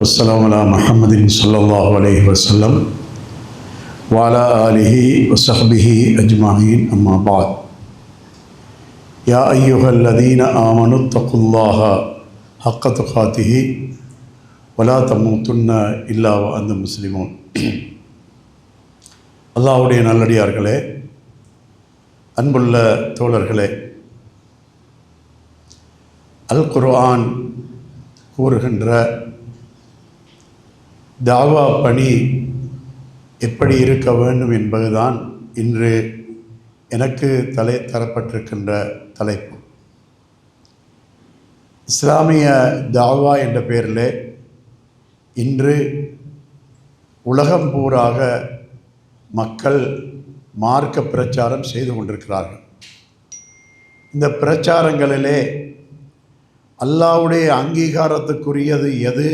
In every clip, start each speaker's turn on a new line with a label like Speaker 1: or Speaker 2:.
Speaker 1: والسلام على محمد صلى الله عليه وسلم وعلى آله وصحبه أجمعين أما بعد يا أيها الذين آمنوا اتقوا الله حق تقاته ولا تموتن إلا وأنتم مسلمون. அல்லாஹ்வுடைய நல்லடியார்களே, அன்புள்ள தோழர்களே, அல் குர்ஆன் கூறுகின்ற தாவா பணி எப்படி இருக்க வேண்டும் என்பதுதான் இன்று எனக்கு தரப்பட்டிருக்கின்ற தலைப்பு. இஸ்லாமிய தாவா என்ற பெயரில் இன்று உலகம் பூராக மக்கள் மார்க்க பிரச்சாரம் செய்து கொண்டிருக்கிறார்கள். இந்த பிரச்சாரங்களிலே அல்லாஹ்வுடைய அங்கீகாரத்துக்குரியது எது,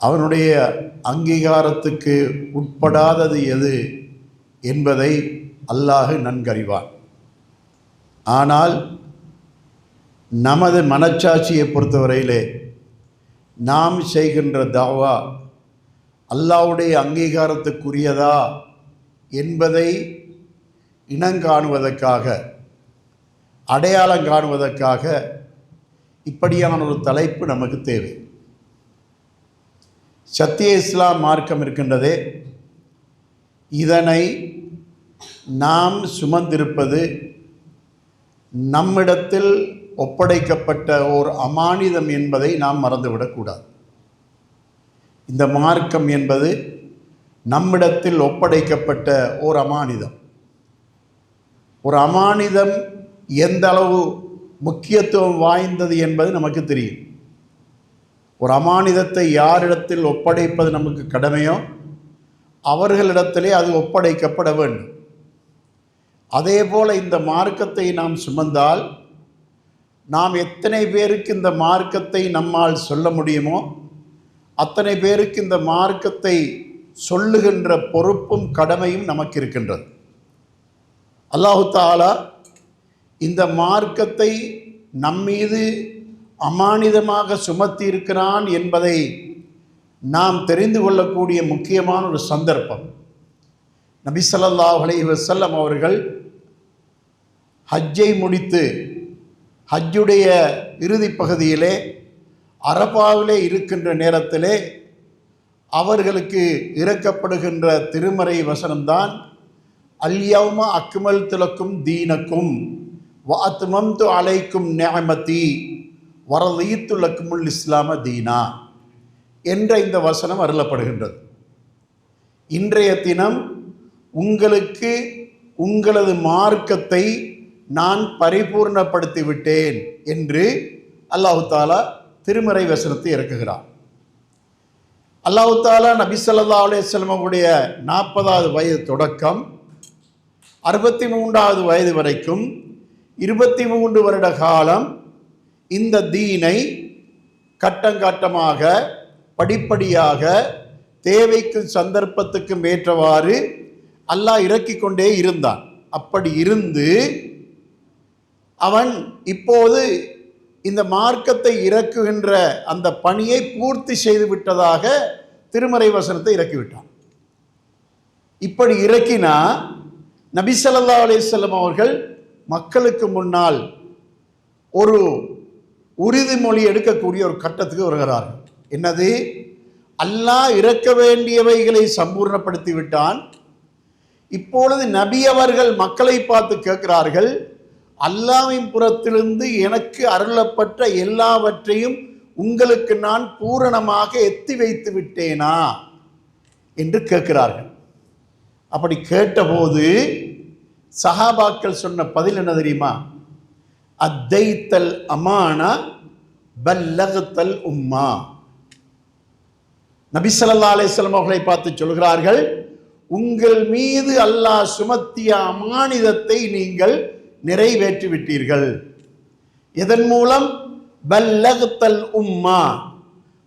Speaker 1: அவனுடைய அங்கீகாரத்துக்கு உட்படாதது எது என்பதை அல்லாஹ் நன்கறிவான். ஆனால் நமது மனச்சாட்சியை பொறுத்தவரையிலே நாம் செய்கின்ற தாவா அல்லாஹ்வுடைய அங்கீகாரத்துக்குரியதா என்பதை இனங்காணுவதற்காக, அடையாளம் காணுவதற்காக இப்படியான ஒரு தலைப்பு நமக்கு தேவை. சத்திய இஸ்லாம் மார்க்கம் இருக்கின்றதே, இதனை நாம் சுமந்திருப்பது நம்மிடத்தில் ஒப்படைக்கப்பட்ட ஓர் அமானிதம் என்பதை நாம் மறந்துவிடக்கூடாது. இந்த மார்க்கம் என்பது நம்மிடத்தில் ஒப்படைக்கப்பட்ட ஓர் அமானிதம். ஒரு அமானிதம் எந்த அளவு முக்கியத்துவம் வாய்ந்தது என்பது நமக்கு தெரியும். ஒரு அமானிதத்தை யாரிடத்தில் ஒப்படைப்பது நமக்கு கடமையோ அவர்களிடத்திலே அது ஒப்படைக்கப்பட வேண்டும். அதே போல் இந்த மார்க்கத்தை நாம் சுமந்தால் நாம் எத்தனை பேருக்கு இந்த மார்க்கத்தை நம்மால் சொல்ல முடியுமோ அத்தனை பேருக்கு இந்த மார்க்கத்தை சொல்லுகின்ற பொறுப்பும் கடமையும் நமக்கு இருக்கின்றது. அல்லாஹு தஆலா இந்த மார்க்கத்தை நம்மீது அமானிதமாக சுமத்தி இருக்கிறான் என்பதை நாம் தெரிந்து கொள்ளக்கூடிய முக்கியமான ஒரு சந்தர்ப்பம். நபி ஸல்லல்லாஹு அலைஹி வஸல்லம் அவர்கள் ஹஜ்ஜை முடித்து ஹஜ்ஜுடைய இறுதி பகுதியிலே அரபாவிலே இருக்கின்ற நேரத்திலே அவர்களுக்கு இறக்கப்படுகின்ற திருமறை வசனம்தான் அல் யௌம அக்மல்து லக்கும் தீனக்கும் வ அத்மம்து அலைக்கும் நிஅமதி வரதீத்து லக்குமுல் இஸ்லாம தீனா என்ற இந்த வசனம் அருளப்படுகின்றது. இன்றைய தினம் உங்களுக்கு உங்களது மார்க்கத்தை நான் பரிபூர்ணப்படுத்தி விட்டேன் என்று அல்லாஹு தாலா திருமறை வசனத்தை இறக்குகிறார். அல்லாஹு தாலா நபி ஸல்லல்லாஹு அலைஹி வஸல்லம் அவருடைய 40வது வயது தொடக்கம் 63வது வயது வரைக்கும் 23 வருட காலம் இந்த தீனை கட்டங்காட்டமாக படிப்படியாக தேவைக்கும் சந்தர்ப்பத்துக்கும் ஏற்றவாறு அல்லாஹ் இறக்கி கொண்டே இருந்தான். அப்படி இருந்து அவன் இப்போது இந்த மார்க்கத்தை இறக்குகின்ற அந்த பணியை பூர்த்தி செய்து விட்டதாக திருமறை வசனத்தை இறக்கிவிட்டான். இப்படி இறக்கினா நபி ஸல்லல்லாஹு அலைஹி வஸல்லம் அவர்கள் மக்களுக்கு முன்னால் ஒரு உறுதிமொழி எடுக்கக்கூடிய ஒரு கட்டத்துக்கு வருகிறார்கள். என்னது? அல்லாஹ் இறக்க வேண்டியவைகளை சம்பூர்ணப்படுத்தி விட்டான். இப்பொழுது நபி அவர்கள் மக்களை பார்த்து கேட்கிறார்கள், அல்லாஹ்வின் புறத்திலிருந்து எனக்கு அருளப்பட்ட எல்லாவற்றையும் உங்களுக்கு நான் பூரணமாக எத்தி வைத்து விட்டேனா என்று கேட்கிறார்கள். அப்படி கேட்டபோது சஹாபாக்கள் சொன்ன பதில் என்ன தெரியுமா? அத்தைத்தல் அமானா பல்லகத்தல் உம்மா. நபி ஸல்லல்லாஹு அலைஹி வஸல்லம் அவர்களை பார்த்து சொல்கிறார்கள், உங்கள் மீது அல்லாஹ் சுமத்திய அமானிதத்தை நீங்கள் நிறைவேற்றி விட்டீர்கள். இதன் மூலம் பல்லகத்தல் உம்மா,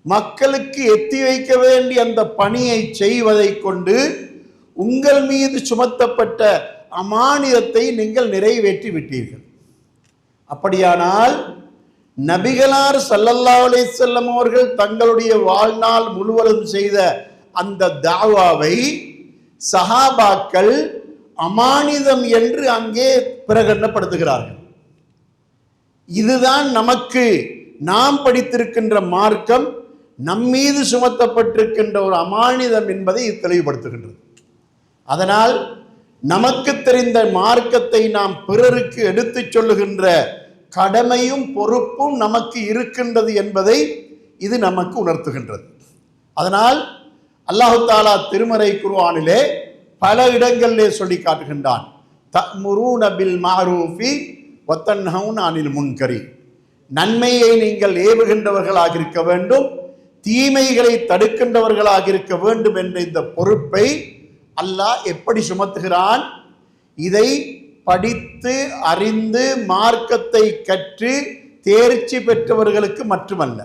Speaker 1: மக்களுக்கு எத்தி வைக்க வேண்டிய அந்த பணியை செய்வதை கொண்டு உங்கள் மீது சுமத்தப்பட்ட அமானிதத்தை நீங்கள் நிறைவேற்றி விட்டீர்கள். அப்படியானால் நபிகளார் ஸல்லல்லாஹு அலைஹி வஸல்லம் அவர்கள் தங்களுடைய வாழ்நாள் முழுவதும் செய்த அந்த தாவாவை சஹாபாக்கள் அமானிதம் என்று அங்கே பிரகடனப்படுத்துகிறார்கள். இதுதான் நமக்கு நாம் படித்திருக்கின்ற மார்க்கம் நம்மீது சுமத்தப்பட்டிருக்கின்ற ஒரு அமானிதம் என்பதை இது தெளிவுபடுத்துகின்றது. அதனால் நமக்கு தெரிந்த மார்க்கத்தை நாம் பிறருக்கு எடுத்துச் சொல்லுகின்ற கடமையும் பொறுப்பும் நமக்கு இருக்கின்றது என்பதை இது நமக்கு உணர்த்துகின்றது. அதனால் அல்லாஹு தாலா திருமறை குர்ஆனிலே பல இடங்களிலே சொல்லி காட்டுகின்றான், தஅமுரூன பில் மஅரூஃபி வ தன்ஹவுன அனில் முன்கரி. நன்மையை நீங்கள் ஏவுகின்றவர்களாக இருக்க வேண்டும், தீமைகளை தடுக்கின்றவர்களாக இருக்க வேண்டும் என்ற இந்த பொறுப்பை அல்லாஹ் எப்படி சுமத்துகிறான்? இதை படித்து அறிந்து மார்க்கத்தை கற்று தேர்ச்சி பெற்றவர்களுக்கு மட்டுமல்ல,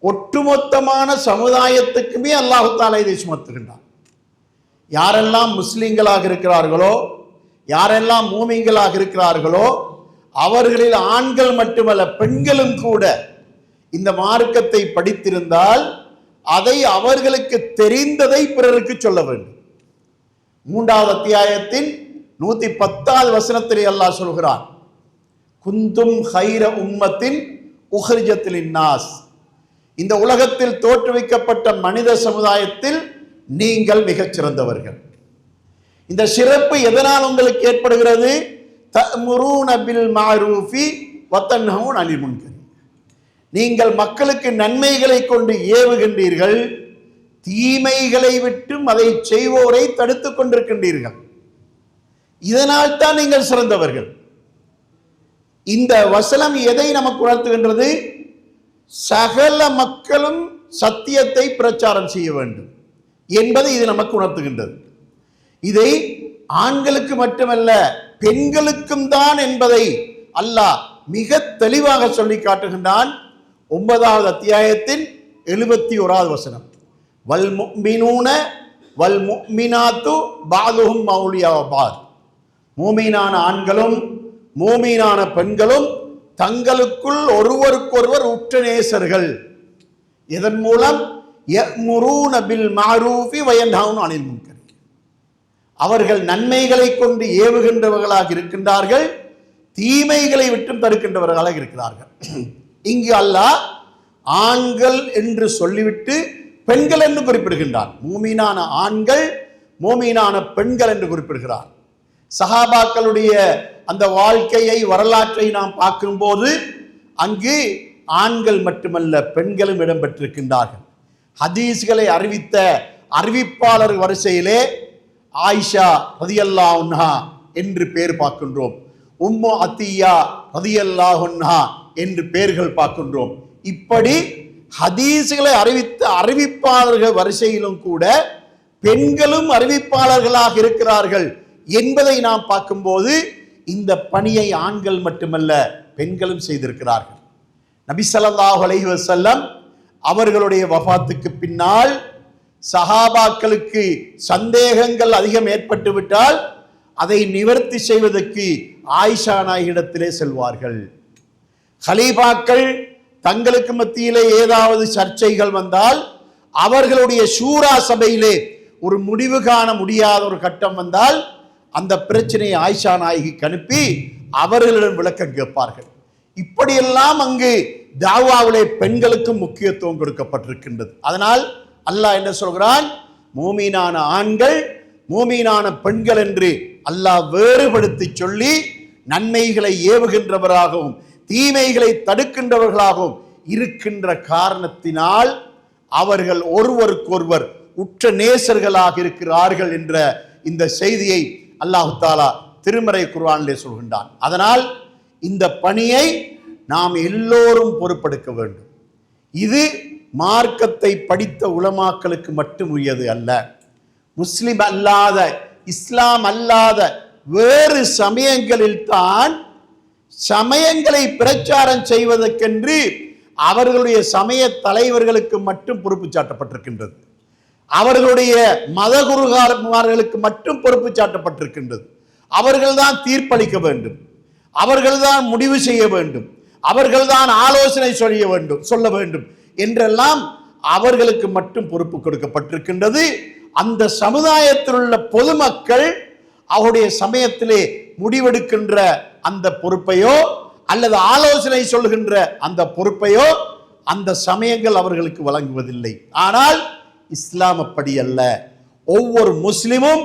Speaker 1: ஒட்டுமொத்தமான சமுதாயத்துக்குமே அல்லாஹு தஆலா இதை சுமத்துகின்றான். யாரெல்லாம் முஸ்லிம்களாக இருக்கிறார்களோ, யாரெல்லாம் மூமின்களாக இருக்கிறார்களோ, அவர்களில் ஆண்கள் மட்டுமல்ல பெண்களும் கூட இந்த மார்க்கத்தை படித்திருந்தால் அதை அவர்களுக்கு தெரிந்ததை பிறருக்கு சொல்ல வேண்டும். 3வது அத்தியாயத்தின் 110வது வசனத்திலே அல்லாஹ் சொல்கிறான், குந்தும் ஹைர உம்மத்தின் உஹ்ரிஜத் லின்னாஸ். இந்த உலகத்தில் தோற்றுவிக்கப்பட்ட மனித சமுதாயத்தில் நீங்கள் மிகச் சிறந்தவர்கள். இந்த சிறப்பு எதனால் உங்களுக்கு ஏற்படுகிறது? தஅமுரூன பில் மஅரூஃபி வ தன்ஹவுன அனில் முன்கரி. நீங்கள் மக்களுக்கு நன்மைகளை கொண்டு ஏவுகின்றீர்கள், தீமைகளை விட்டும் அதை செய்வோரை தடுத்துக் கொண்டிருக்கின்றீர்கள். இதனால் தான் நீங்கள் சிறந்தவர்கள். இந்த வசனம் எதை நமக்கு உணர்த்துகின்றது? சகல மக்களும் சத்தியத்தை பிரச்சாரம் செய்ய வேண்டும் என்பதை இது நமக்கு உணர்த்துகின்றது. இதை ஆண்களுக்கு மட்டுமல்ல பெண்களுக்கும் தான் என்பதை அல்லாஹ் மிக தெளிவாக சொல்லி காட்டுகின்றான். 9வது அத்தியாயத்தின் 71வது வசனம், வல் முஃமினூன வல் முஃமினாத்து பஅதுஹும் மௌலியா பாத். மூமீனான ஆண்களும் மூமீனான பெண்களும் தங்களுக்குள் ஒருவருக்கொருவர் உற்ற நேசர்கள். இதன் மூலம் யஅமுரூன பில் மஅரூஃபி வ யன்ஹவுன அனில் முன்கரி. அவர்கள் நன்மைகளை கொண்டு ஏவுகின்றவர்களாக இருக்கின்றார்கள், தீமைகளை விட்டும் தடுக்கின்றவர்களாக இருக்கிறார்கள். இங்கு அல்லாஹ் ஆண்கள் என்று சொல்லிவிட்டு பெண்கள் என்று குறிப்பிடுகின்றார். மூமீனான ஆண்கள் மூமீனான பெண்கள் என்று குறிப்பிடுகிறார். சஹாபாக்களுடைய அந்த வாழ்க்கையை வரலாற்றை நாம் பார்க்கும்போது அங்கு ஆண்கள் மட்டுமல்ல பெண்களும் இடம்பெற்றிருக்கின்றார்கள். ஹதீஸ்களை அறிவித்த அறிவிப்பாளர் வரிசையிலே ஆயிஷா ரலியல்லாஹு அன்ஹா என்று பெயர் பார்க்கின்றோம், உம்மு அத்தியா ரலியல்லாஹு அன்ஹா என்று பெயர்கள் பார்க்கின்றோம். இப்படி ஹதீஸ்களை அறிவித்த அறிவிப்பாளர்கள் வரிசையிலும் கூட பெண்களும் அறிவிப்பாளர்களாக இருக்கிறார்கள் என்பதை நாம் பார்க்கும்போது இந்த பணியை ஆண்கள் மட்டுமல்ல பெண்களும் செய்திருக்கிறார்கள். நபி ஸல்லல்லாஹு அலைஹி வஸல்லம் அவர்களுடைய வஃபாத்துக்கு பின்னால் சஹாபாக்களுக்கு சந்தேகங்கள் அதிகம் ஏற்பட்டு விட்டால் அதை நிவர்த்தி செய்வதற்கு ஆயிஷா நாயகியிடத்திலே செல்வார்கள். கலீஃபாக்கள் தங்களுக்கு மத்தியிலே ஏதாவது சர்ச்சைகள் வந்தால் அவர்களுடைய ஷூரா சபையிலே ஒரு முடிவு காண முடியாத ஒரு கட்டம் வந்தால் அந்த பிரச்சனையை ஆயிஷா நாயகிக்கு அனுப்பி அவர்களிடம் விளக்கம் கேட்பார்கள். இப்படியெல்லாம் அங்கு தாவாவிலே பெண்களுக்கும் முக்கியத்துவம் கொடுக்கப்பட்டிருக்கின்றது. அதனால் அல்லாஹ் என்ன சொல்கிறான்? மூமீனான ஆண்கள் மூமீனான பெண்கள் என்று அல்லாஹ் வேறுபடுத்தி சொல்லி நன்மைகளை ஏவுகின்றவராகவும் தீமைகளை தடுக்கின்றவர்களாகவும் இருக்கின்ற காரணத்தினால் அவர்கள் ஒருவருக்கொருவர் உற்ற நேசர்களாக இருக்கிறார்கள் என்ற இந்த செய்தியை அல்லாஹு தாலா திருமறை குர்ஆனிலே சொல்கின்றான். அதனால் இந்த பணியை நாம் எல்லோரும் பொறுப்பெடுக்க வேண்டும். இது மார்க்கத்தை படித்த உலமாக்களுக்கு மட்டும் உரியது அல்ல. முஸ்லிம் அல்லாத இஸ்லாம் அல்லாத வேறு சமயங்களில் தான் சமயங்களை பிரச்சாரம் செய்வதற்கென்று அவர்களுடைய சமய தலைவர்களுக்கு மட்டும் பொறுப்பு சாட்டப்பட்டிருக்கின்றது. அவர்களுடைய மதகுருமார்களுக்கு மட்டும் பொறுப்பு சாட்டப்பட்டிருக்கின்றது. அவர்கள்தான் தீர்ப்பளிக்க வேண்டும், அவர்கள்தான் முடிவு செய்ய வேண்டும், அவர்கள்தான் ஆலோசனை சொல்ல வேண்டும் என்றெல்லாம் அவர்களுக்கு மட்டும் பொறுப்பு கொடுக்கப்பட்டிருக்கின்றது. அந்த சமுதாயத்தில் உள்ள பொதுமக்கள் அவருடைய சமயத்திலே முடிவெடுக்கின்ற அந்த பொறுப்பையோ அல்லது ஆலோசனை சொல்கின்ற அந்த பொறுப்பையோ அந்த சமயங்கள் அவர்களுக்கு வழங்குவதில்லை. ஆனால் இஸ்லாம் அப்படி அல்ல. ஒவ்வொரு முஸ்லிமும்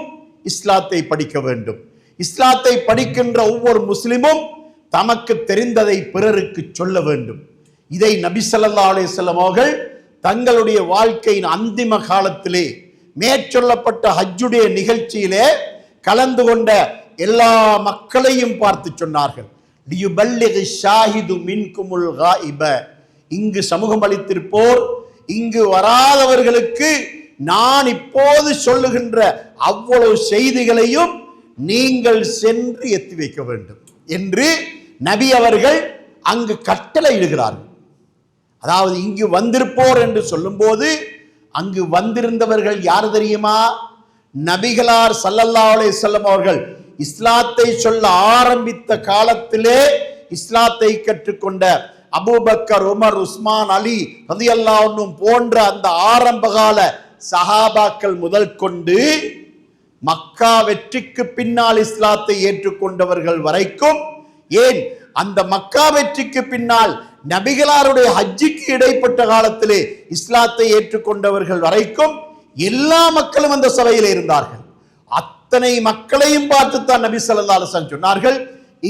Speaker 1: இஸ்லாத்தை படிக்க வேண்டும். இஸ்லாத்தை படிக்கின்ற ஒவ்வொரு முஸ்லிமும் தமக்கு தெரிந்ததை பிறருக்கு சொல்ல வேண்டும். இதை நபி ஸல்லல்லாஹு அலைஹி வஸல்லம் அவர்கள் தங்களுடைய வாழ்க்கையின் அந்திம காலத்திலே மேற்சொல்லப்பட்ட ஹஜ்ஜுடைய நிகழ்ச்சியிலே கலந்து கொண்ட எல்லா மக்களையும் பார்த்து சொன்னார்கள், லியுபல்லிகி ஷாஹிது மின்குமுல் காயிப, இங்கு சமூகம் அளித்திருப்போர் இங்கு வராதவர்களுக்கு நான் இப்போது சொல்லுகின்ற அவ்வளவு செய்திகளையும் நீங்கள் சென்று எத்தி வைக்க வேண்டும் என்று நபி அவர்கள் அங்கு கட்டளை இடுகிறார்கள். அதாவது இங்கு வந்திருப்போர் என்று சொல்லும் போது அங்கு வந்திருந்தவர்கள் யார் தெரியுமா? நபிகளார் ஸல்லல்லாஹு அலைஹி வஸல்லம் அவர்கள் இஸ்லாத்தை சொல்ல ஆரம்பித்த காலத்திலே இஸ்லாத்தை கற்றுக்கொண்ட அபூபக்கர், உமர், உஸ்மான், அலி ரலியல்லாஹு அன்ஹும் போன்ற அந்த ஆரம்பகால சஹாபாக்கள் முதல் கொண்டு மக்கா வெற்றிக்கு பின்னால் இஸ்லாத்தை ஏற்றுக்கொண்டவர்கள் வரைக்கும், ஏன் அந்த மக்கா வெற்றிக்கு பின்னால் நபிகளாருடைய ஹஜ்ஜிக்கு இடைப்பட்ட காலத்திலே இஸ்லாத்தை ஏற்றுக்கொண்டவர்கள் வரைக்கும் எல்லா மக்களும் அந்த சபையில் இருந்தார்கள். அத்தனை மக்களையும் பார்த்துத்தான் நபி ஸல்லல்லாஹு அலைஹி வஸல்லம் சொன்னார்கள்,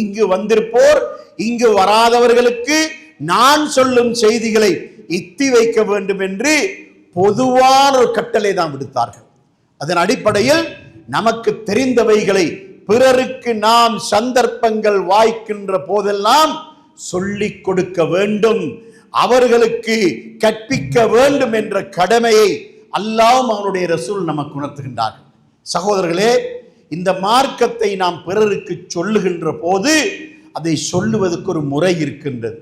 Speaker 1: இங்கு வந்திருப்போர் இங்கு வராதவர்களுக்கு நான் சொல்லும் செய்திகளை எத்தி வைக்க வேண்டும் என்று பொதுவான ஒரு கட்டளை தான் விடுத்தார்கள். அதன் அடிப்படையில் நமக்கு தெரிந்தவைகளை பிறருக்கு நாம் சந்தர்ப்பங்கள் வாய்க்கின்ற போதெல்லாம் சொல்லிக் கொடுக்க வேண்டும், அவர்களுக்கு கற்பிக்க வேண்டும் என்ற கடமையை அல்லாஹ்வும் அவனுடைய ரசூல் நமக்கு உணர்த்துகின்றார்கள். சகோதரர்களே, இந்த மார்க்கத்தை நாம் பிறருக்கு சொல்லுகின்ற போது அதை சொல்லுவதற்கு ஒரு முறை இருக்கின்றது.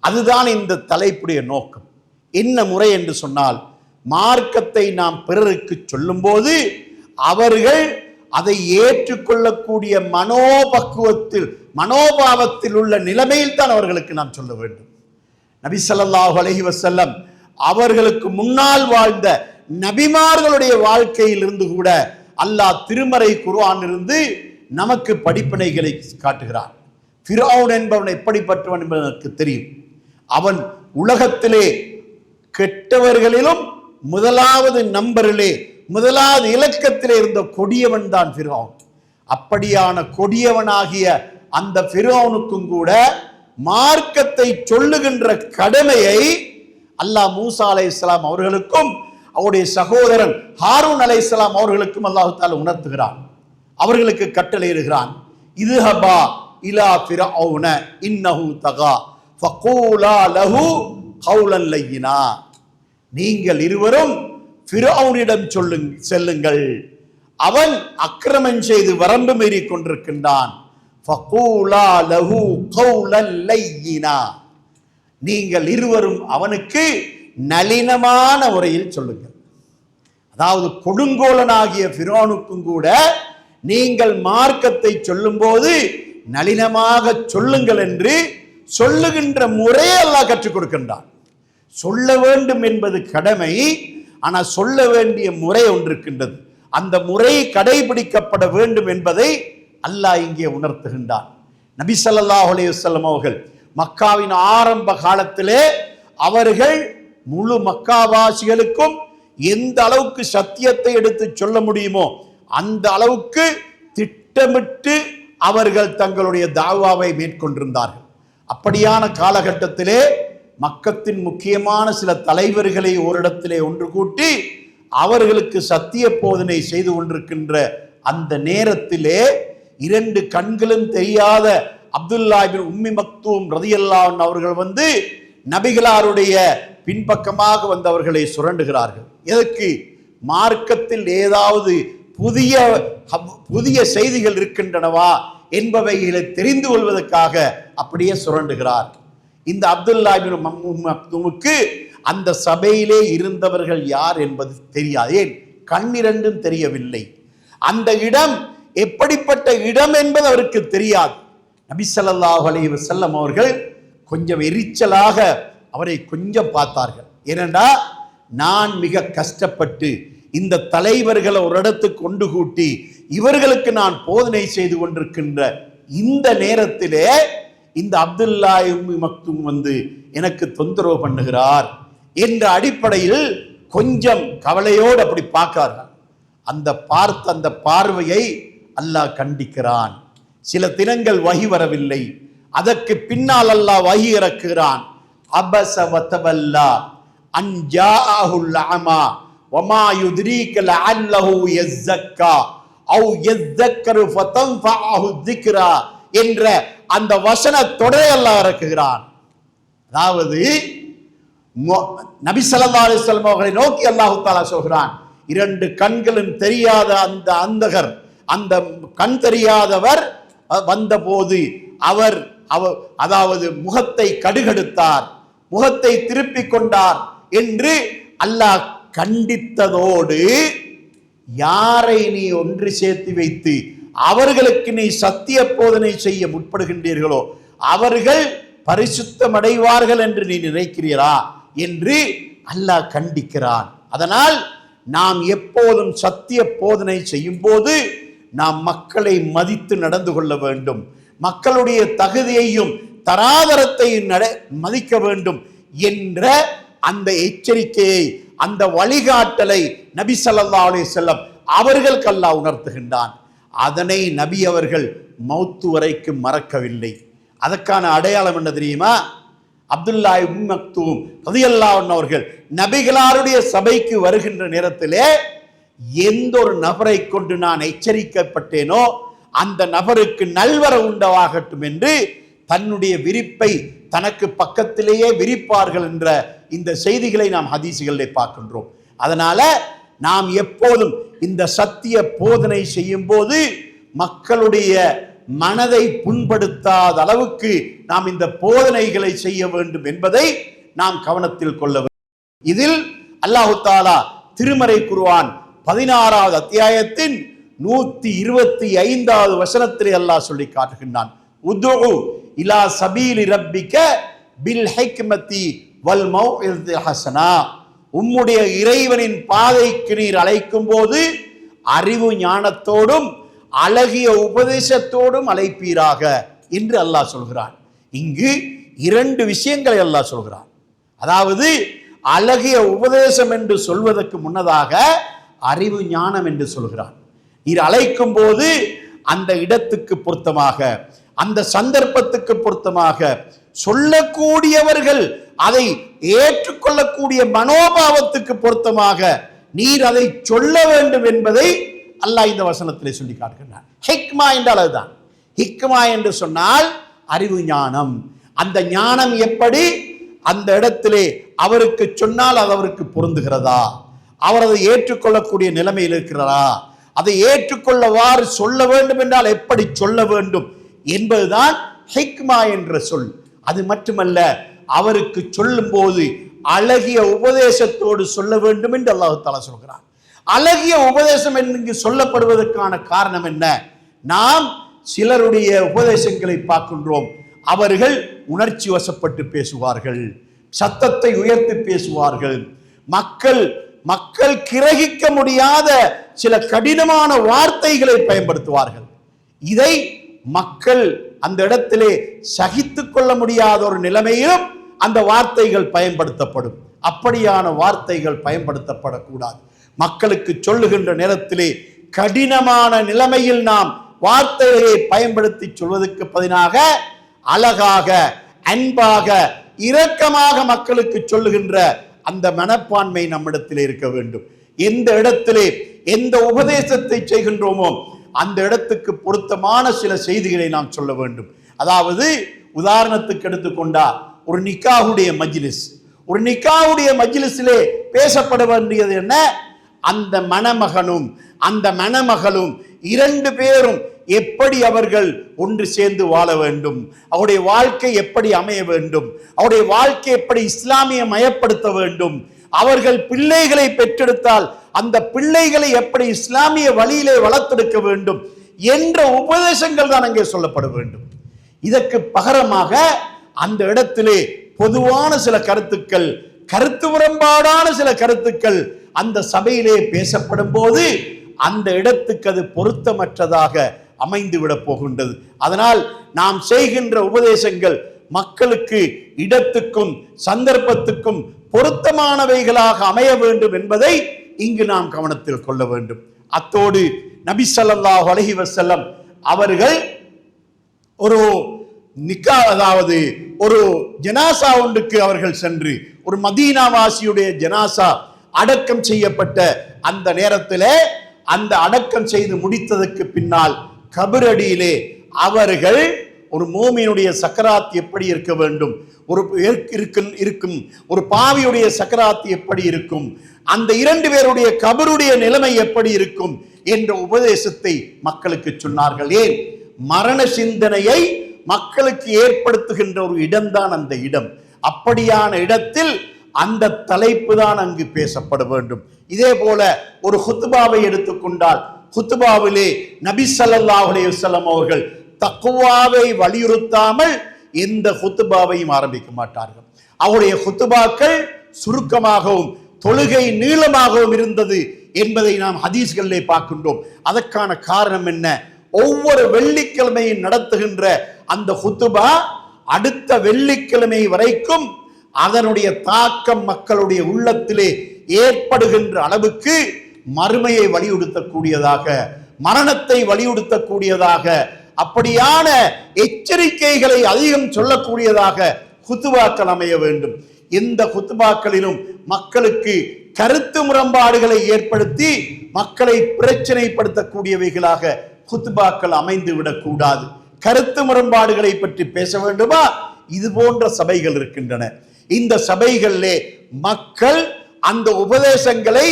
Speaker 1: அதுதான் இந்த தலைப்புடைய நோக்கம். என்ன முறை என்று சொன்னால், மார்க்கத்தை நாம் பிறருக்கு சொல்லும் போது அவர்கள் அதை ஏற்றுக்கொள்ளக்கூடிய மனோபாவத்தில் உள்ள நிலைமையில் தான் அவர்களுக்கு நாம் சொல்ல வேண்டும். நபி ஸல்லல்லாஹு அலைஹி வஸல்லம் அவர்களுக்கு முன்னால் வாழ்ந்த நபிமார்களுடைய வாழ்க்கையில் இருந்து கூட அல்லாஹ் திருமறை குர்ஆன் இருந்து நமக்கு படிப்பினைகளை காட்டுகிறார். ஃபிரௌன் என்பவன் எப்படிப்பட்டவன் என்பது எனக்கு தெரியும். அவன் உலகத்திலே கெட்டவர்களிலும் முதலாவது நம்பரிலே முதலாவது இலக்கத்திலே இருந்த கொடியவன் தான் ஃபிரௌன். அப்படியான கொடியவனாகிய அந்த ஃபிரௌனுக்கும் கூட மார்க்கத்தை சொல்லுகின்ற கடமையை அல்லாஹ் மூசா அலைஹிஸ்ஸலாம் அவர்களுக்கும் அவருடைய சகோதரன் ஹாரூன் அலைஹிஸ்ஸலாம் அவர்களுக்கும் அல்லாஹ் தஆலா உணர்த்துகிறான். அவர்களுக்கு கட்டளையிடுகிறான், இதுஹபா இலா ஃபிரௌன இன்னஹு தகா ஃபகூலா லஹு கௌலன் லையினா, நீங்கள் இருவரும் ஃபிரௌனிடம் செல்லுங்கள், அவன் அக்கிரமம் செய்து வரம்பு மீறி கொண்டிருக்கின்றான். ஃபகூலா லஹு கௌலன் லையினா, நீங்கள் இருவரும் அவனுக்கு நளினமான முறையில் சொல்லுங்கள். அதாவது கொடுங்கோலனாகிய ஃபிரௌனுக்கும் கூட நீங்கள் மார்க்கத்தை சொல்லும் போது நளினமாக சொல்லுங்கள் என்று சொல்லுகின்ற முறையை அல்லாஹ் கற்றுக் கொடுக்கின்றான். சொல்ல வேண்டும் என்பது கடமை, ஆனால் சொல்ல வேண்டிய முறை ஒன்று இருக்கின்றது. அந்த முறை கடைபிடிக்கப்பட வேண்டும் என்பதை அல்லாஹ் இங்கே உணர்த்துகின்றான். நபி ஸல்லல்லாஹு அலைஹி வஸல்லம் அவர்கள் மக்காவின் ஆரம்ப காலத்திலே அவர்கள் முழு மக்காவாசிகளுக்கும் எந்த அளவுக்கு சத்தியத்தை எடுத்து சொல்ல முடியுமோ அந்த அளவுக்கு திட்டமிட்டு அவர்கள் தங்களுடைய தாவாவை மேற்கொண்டிருந்தார்கள். அப்படியான காலகட்டத்திலே மக்கத்தின் முக்கியமான சில தலைவர்களை ஓரிடத்திலே ஒன்று கூட்டி அவர்களுக்கு சத்திய போதனை செய்து கொண்டிருக்கின்ற அந்த நேரத்திலே 2 கண்களும் தெரியாத அப்துல்லா இப்னு உம்மி மக்தூம் ரலியல்லாஹு அன்ஹு அவர்கள் வந்து நபிகளாருடைய பின்பக்கமாக வந்து அவர்களை சுரண்டுகிறார்கள். எதற்கு? மார்க்கத்தில் ஏதாவது புதிய செய்திகள் இருக்கின்றனவா என்பவைகளை தெரிந்து கொள்வதற்காக அப்படியே சுரண்டுகிறார். இந்த அப்துல்லா இப்னு உம்மி மக்தூமுக்கு அந்த சபையிலே இருந்தவர்கள் யார் என்பது தெரியாது. ஏன்? கண்ணிரண்டும் தெரியவில்லை. அந்த இடம் எப்படிப்பட்ட இடம் என்பது அவருக்கு தெரியாது. நபி ஸல்லல்லாஹு அலைஹி வஸல்லம் அவர்கள் கொஞ்சம் எரிச்சலாக அவரை கொஞ்சம் பார்த்தார்கள். ஏனென்றா நான் மிக கஷ்டப்பட்டு இந்த தலைவர்களை ஒரு இடத்துக்கு கொண்டு கூட்டி இவர்களுக்கு நான் போதனை செய்து கொண்டிருக்கின்ற இந்த நேரத்திலே இந்த அப்துல்லா உம்மி மக்தூம் வந்து எனக்கு தொந்தரவு பண்ணுகிறார் என்ற அடிப்படையில் கொஞ்சம் கவலையோடு அப்படி பார்க்கிறார்கள். அந்த பார்வையை அல்லாஹ் கண்டிக்கிறான். சில தினங்கள் வஹி வரவில்லை. அதற்கு பின்னால் அல்லாஹ் வஹி இறக்குகிறான். அபஸ வதவல்லா அன் ஜாஅஹுல் அமா வமா யுத்ரீக லஅல்லஹு யஸக்கா அவ் யஸக்கரு ஃபதன்ஃபஅஹு ذிக்ரா என்ற அந்த வசன தொடரை அல்லாஹ் இறக்குகிறான். அதாவது நபி ஸல்லல்லாஹு அலைஹி வஸல்லம் அவர்களை நோக்கி அல்லாஹ் தஆலா சொல்கிறான், இரண்டு கண்களும் தெரியாத அந்த அந்தகர், அந்த கண் தெரியாதவர் வந்தபோது அவர் அதாவது முகத்தை கடுகெடுத்தார், முகத்தை திருப்பிக் கொண்டார் என்று அல்லாஹ் கண்டித்ததோடு, யாரை நீ ஒன்று சேர்த்து வைத்து அவர்களுக்கு நீ சத்திய போதனை செய்ய முற்படுகின்றீர்களோ அவர்கள் பரிசுத்தம் அடைவார்கள் என்று நீ நினைக்கிறீரா என்று அல்லாஹ் கண்டிக்கிறான். அதனால் நாம் எப்போதும் சத்திய போதனை செய்யும் போது நாம் மக்களை மதித்து நடந்து கொள்ள வேண்டும். மக்களுடைய தகுதியையும் தராதரத்தையும் மதிக்க வேண்டும் என்ற அந்த எச்சரிக்கையை, அந்த வழிகாட்டலை நபி ஸல்லல்லாஹு அலைஹி வஸல்லம் அவர்களுக்கு அல்லாஹ் உணர்த்துகின்றான். அதனை நபி அவர்கள் மௌத்து வரைக்கும் மறக்கவில்லை. அதற்கான அடையாளம் என்ன தெரியுமா? அப்துல்லா உம்மி மக்தூம் ரலியல்லாஹு அன்ஹு அவர்கள் நபிகளாருடைய சபைக்கு வருகின்ற நேரத்திலே எந்த ஒரு நபரை கொண்டு நான் எச்சரிக்கப்பட்டேனோ அந்த நபருக்கு நல்வர உண்டவாகட்டும் என்று தன்னுடைய விரிப்பை தனக்கு பக்கத்திலேயே விரிப்பார்கள் என்ற இந்த செய்திகளை நாம் ஹதீசுகளிலே பார்க்கின்றோம். அதனால நாம் எப்போதும் இந்த சத்திய போதனை செய்யும் போது மக்களுடைய மனதை புண்படுத்தாத அளவுக்கு நாம் இந்த போதனைகளை செய்ய வேண்டும் என்பதை நாம் கவனத்தில் கொள்ள வேண்டும். இதில் அல்லாஹு தஆலா திருமறை குர்ஆன் 16வது அத்தியாயத்தின் 125வது வசனத்திலே அல்லாஹ் சொல்லி காட்டுகின்றான், உதுஉ இலா சபீலி ரப்பிக பில் ஹிக்மதி வல் மௌஇஸத்தில் ஹஸனா. உம்முடைய இறைவனின் பாதைக்கு நீர் அழைக்கும் போது அறிவு ஞானத்தோடும் அழகிய உபதேசத்தோடும் அழைப்பீராக என்று அல்லாஹ் சொல்கிறான். இங்கு இரண்டு விஷயங்களை அல்லாஹ் சொல்கிறான். அதாவது அழகிய உபதேசம் என்று சொல்வதற்கு முன்னதாக அறிவு ஞானம் என்று சொல்கிறான். நீர் அழைக்கும் போது அந்த இடத்துக்கு பொருத்தமாக, அந்த சந்தர்ப்பத்துக்கு பொருத்தமாக சொல்லக்கூடியவர்கள் அதை ஏற்றுக்கொள்ளக்கூடிய மனோபாவத்துக்கு பொருத்தமாக நீர் அதை சொல்ல வேண்டும் என்பதை அல்லாஹ் இந்த வசனத்திலே சொல்லி காட்டுகிறார். ஹிக்மா என்றால் அதுதான். ஹிக்மா என்று சொன்னால் அறிவு ஞானம். அந்த ஞானம் எப்படி அந்த இடத்திலே அவருக்கு சொன்னால் அது அவருக்கு பொருந்துகிறதா, அவர் அதை ஏற்றுக்கொள்ளக்கூடிய நிலைமையில் இருக்கிறாரா, அதை ஏற்றுக்கொள்ளவாறு சொல்ல வேண்டும் என்றால் எப்படி சொல்ல வேண்டும் என்பதுதான் ஹிக்மா என்ற சொல். அது மட்டுமல்ல, அவருக்கு சொல்லும் போது அழகிய உபதேசத்தோடு சொல்ல வேண்டும் என்று அல்லாஹ் தஆலா சொல்கிறார். அழகிய உபதேசம் என்று சொல்லப்படுவதற்கான காரணம் என்ன? நாம் சிலருடைய உபதேசங்களை பார்க்கின்றோம். அவர்கள் உணர்ச்சி வசப்பட்டு பேசுவார்கள், சத்தத்தை உயர்த்தி பேசுவார்கள், மக்கள் கிரகிக்க முடியாத சில கடினமான வார்த்தைகளை பயன்படுத்துவார்கள். இதை மக்கள் அந்த இடத்திலே சகித்துக் கொள்ள முடியாத ஒரு நிலைமையிலும் அந்த வார்த்தைகள் பயன்படுத்தப்படும். அப்படியான வார்த்தைகள் பயன்படுத்தப்படக்கூடாது. மக்களுக்கு சொல்லுகின்ற நேரத்திலே கடினமான நிலைமையில் நாம் வார்த்தைகளை பயன்படுத்தி சொல்வதற்கு பதிலாக அழகாக, அன்பாக, இரக்கமாக மக்களுக்கு சொல்லுகின்ற அந்த மனப்பான்மை நம்மிடத்திலே இருக்க வேண்டும். எந்த இடத்திலே எந்த உபதேசத்தை செய்கின்றோமோ அந்த இடத்துக்கு பொருத்தமான சில செய்திகளை நாம் சொல்ல வேண்டும். அதாவது உதாரணத்துக்கு எடுத்துக்கொண்டா ஒரு நிக்காஹுடைய மஜ்லிஸ், ஒரு நிக்காஹுடைய மஜ்லிஸிலே பேசப்பட வேண்டியது என்ன? அந்த மணமகனும் அந்த மணமகளும் இரண்டு பேரும் எப்படி அவர்கள் ஒன்று சேர்ந்து வாழ வேண்டும், அவருடைய வாழ்க்கை எப்படி அமைய வேண்டும், அவருடைய வாழ்க்கை எப்படி இஸ்லாமிய மயப்படுத்த வேண்டும், அவர்கள் பிள்ளைகளை பெற்றெடுத்தால் அந்த பிள்ளைகளை எப்படி இஸ்லாமிய வழியிலே வளர்த்தெடுக்க வேண்டும் என்ற உபதேசங்கள் தான் அங்கே சொல்லப்பட வேண்டும். இதற்கு பகரமாக அந்த இடத்திலே பொதுவான சில கருத்துக்கள், கருத்து முரண்பாடான சில கருத்துக்கள் அந்த சபையிலே பேசப்படும் போது அந்த இடத்துக்கு அது பொருத்தமற்றதாக அமைந்து விட போகின்றது. அதனால் நாம் செய்கின்ற உபதேசங்கள் மக்களுக்கு இடத்துக்கும் சந்தர்ப்பத்துக்கும் பொருத்தமானவைகளாக அமைய வேண்டும் என்பதை இங்கு நாம் கவனத்தில் கொள்ள வேண்டும். அத்தோடு நபி ஸல்லல்லாஹு அலைஹி வஸல்லம் அவர்கள் ஒரு நிக்கா, அதாவது ஒரு ஜனாசா ஒன்றுக்கு அவர்கள் சென்று, ஒரு மதீனாவாசியுடைய ஜனாசா அடக்கம் செய்யப்பட்ட அந்த நேரத்திலே, அந்த அடக்கம் செய்து முடித்ததற்கு பின்னால் கபரடியிலே அவர்கள் ஒரு மோமினுடைய சக்கராத் எப்படி இருக்க வேண்டும், ஒரு இருக்கும் ஒரு பாவியுடைய சக்கராத் எப்படி இருக்கும், அந்த இரண்டு பேருடைய கபருடைய நிலைமை எப்படி இருக்கும் என்ற உபதேசத்தை மக்களுக்கு சொன்னார்கள். ஏன்? மரண சிந்தனையை மக்களுக்கு ஏற்படுத்துகின்ற ஒரு இடம்தான் அந்த இடம். அப்படியான இடத்தில் அந்த தலைப்பு தான் அங்கு பேசப்பட வேண்டும். இதே போல ஒரு ஹுத்பாவை எடுத்துக்கொண்டால், ஹுத்பாவிலே நபி ஸல்லல்லாஹு அலைஹி வஸல்லம் அவர்கள் தக்வாவை வலியுறுத்தாமல் எந்த ஹுத்பாவையும் ஆரம்பிக்க மாட்டார்கள். அவருடைய ஹுத்பாக்கள் சுருக்கமாகவும் தொழுகை நீளமாகவும் இருந்தது என்பதை நாம் ஹதீஸ்களிலே பார்க்கின்றோம். அதற்கான காரணம் என்ன? ஒவ்வொரு வெள்ளிக்கிழமையும் நடத்துகின்ற அந்த ஹுத்பா அடுத்த வெள்ளிக்கிழமை வரைக்கும் அதனுடைய தாக்கம் மக்களுடைய உள்ளத்திலே ஏற்படுகின்ற அளவுக்கு மறுமையை வலியுறுத்தக்கூடியதாக, மரணத்தை வலியுறுத்தக்கூடியதாக, அப்படியான எச்சரிக்கைகளை அதிகம் சொல்லக்கூடியதாக ஹுத்பாக்கள் அமைய வேண்டும். எந்த ஹுத்பாக்களிலும் மக்களுக்கு கருத்து முரண்பாடுகளை ஏற்படுத்தி மக்களை பிரச்சனைப்படுத்தக்கூடியவைகளாக ஹுத்பாக்கள் அமைந்து விடக்கூடாது. கருத்து முரண்பாடுகளை பற்றி பேச வேண்டுமா? இது போன்ற சபைகள் இருக்கின்றன. இந்த சபைகளிலே மக்கள் அந்த உபதேசங்களை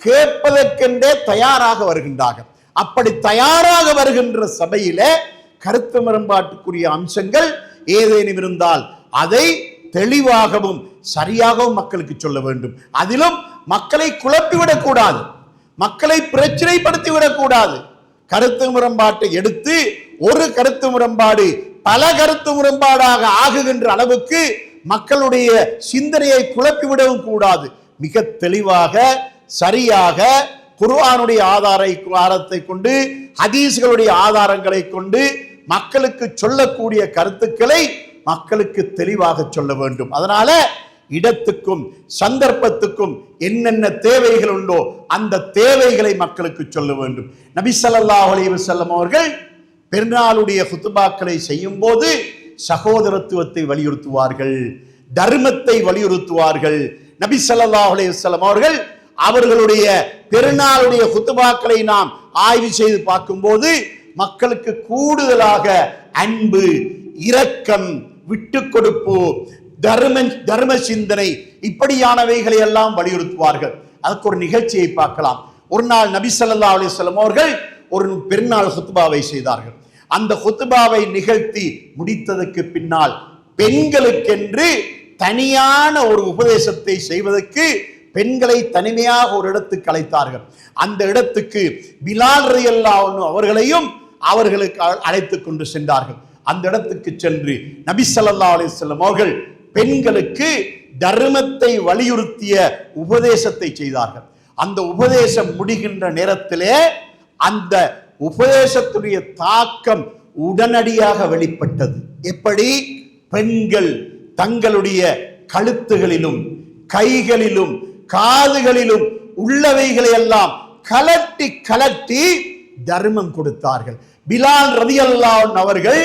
Speaker 1: கேட்பதற்கென்றே தயாராக வருகின்றார்கள். அப்படி தயாராக வருகின்ற சபையிலே கருத்து முரண்பாட்டுக்குரிய அம்சங்கள் ஏதேனும் இருந்தால் அதை தெளிவாகவும் சரியாகவும் மக்களுக்கு சொல்ல வேண்டும். அதிலும் மக்களை குழப்பிவிடக் கூடாது, மக்களை பிரச்சனைப்படுத்திவிடக் கூடாது. கருத்து முரண்பாட்டை எடுத்து ஒரு கருத்து முரண்பாடு பல கருத்து முரண்பாடாக ஆகுகின்ற அளவுக்கு மக்களுடைய சிந்தனையை குழப்பிவிடவும் கூடாது. மிக தெளிவாக சரியாக குர்ஆனுடைய ஆதாரத்தை கொண்டு, ஹதீஸ்களுடைய ஆதாரங்களை கொண்டு மக்களுக்கு சொல்லக்கூடிய கருத்துக்களை மக்களுக்கு தெளிவாக சொல்ல வேண்டும். அதனால இடத்துக்கும் சந்தர்ப்பத்துக்கும் என்னென்ன தேவைகள் உண்டோ அந்த தேவைகளை மக்களுக்கு சொல்ல வேண்டும். நபி ஸல்லல்லாஹு அலைஹி வஸல்லம் அவர்கள் பெருநாளுடைய ஹுத்பாக்களை செய்யும் போது சகோதரத்துவத்தை வலியுறுத்துவார்கள், தர்மத்தை வலியுறுத்துவார்கள். நபி ஸல்லல்லாஹு அலைஹி வஸல்லம் அவர்கள் அவர்களுடைய பெருநாளுடைய ஹுத்பாக்களை நாம் ஆய்வு செய்து பார்க்கும்போது மக்களுக்கு கூடுதலாக அன்பு, இரக்கம், விட்டு கொடுப்பு, தர்ம சிந்தனை இப்படியானவைகளை எல்லாம் வலியுறுத்துவார்கள். அதுக்கு ஒரு நிகழ்ச்சியை பார்க்கலாம். ஒரு நாள் நபி ஸல்லல்லாஹு அலைஹி வஸல்லம் அவர்கள் ஒரு பெருநாள் ஹுத்பாவை செய்தார்கள். அந்த ஹுத்பாவை நிகழ்த்தி முடித்ததற்கு பின்னால் பெண்களுக்கென்று தனியான ஒரு உபதேசத்தை செய்வதற்கு பெண்களை தனிமையாக ஒரு இடத்துக்கு அழைத்தார்கள். அந்த இடத்துக்கு பிலால் ரலியல்லாஹு அன்ஹு அவர்களையும் அவர்களுக்கு அழைத்து கொண்டு சென்றார்கள். அந்த இடத்துக்கு சென்று நபி ஸல்லல்லாஹு அலைஹி வஸல்லம் அவர்கள் பெண்களுக்கு தர்மத்தை வலியுறுத்திய உபதேசத்தை செய்தார்கள். அந்த உபதேசம் முடிகின்ற நேரத்திலே அந்த உபதேசத்துடைய தாக்கம் உடனடியாக வெளிப்பட்டது. எப்படி? பெண்கள் தங்களுடைய கழுத்துகளிலும் கைகளிலும் காதுகளிலும் உள்ளவைகளை எல்லாம் கலட்டி கலட்டி தர்மம் கொடுத்தார்கள். பிலால் ரலியல்லாஹு அன்ஹு அவர்கள்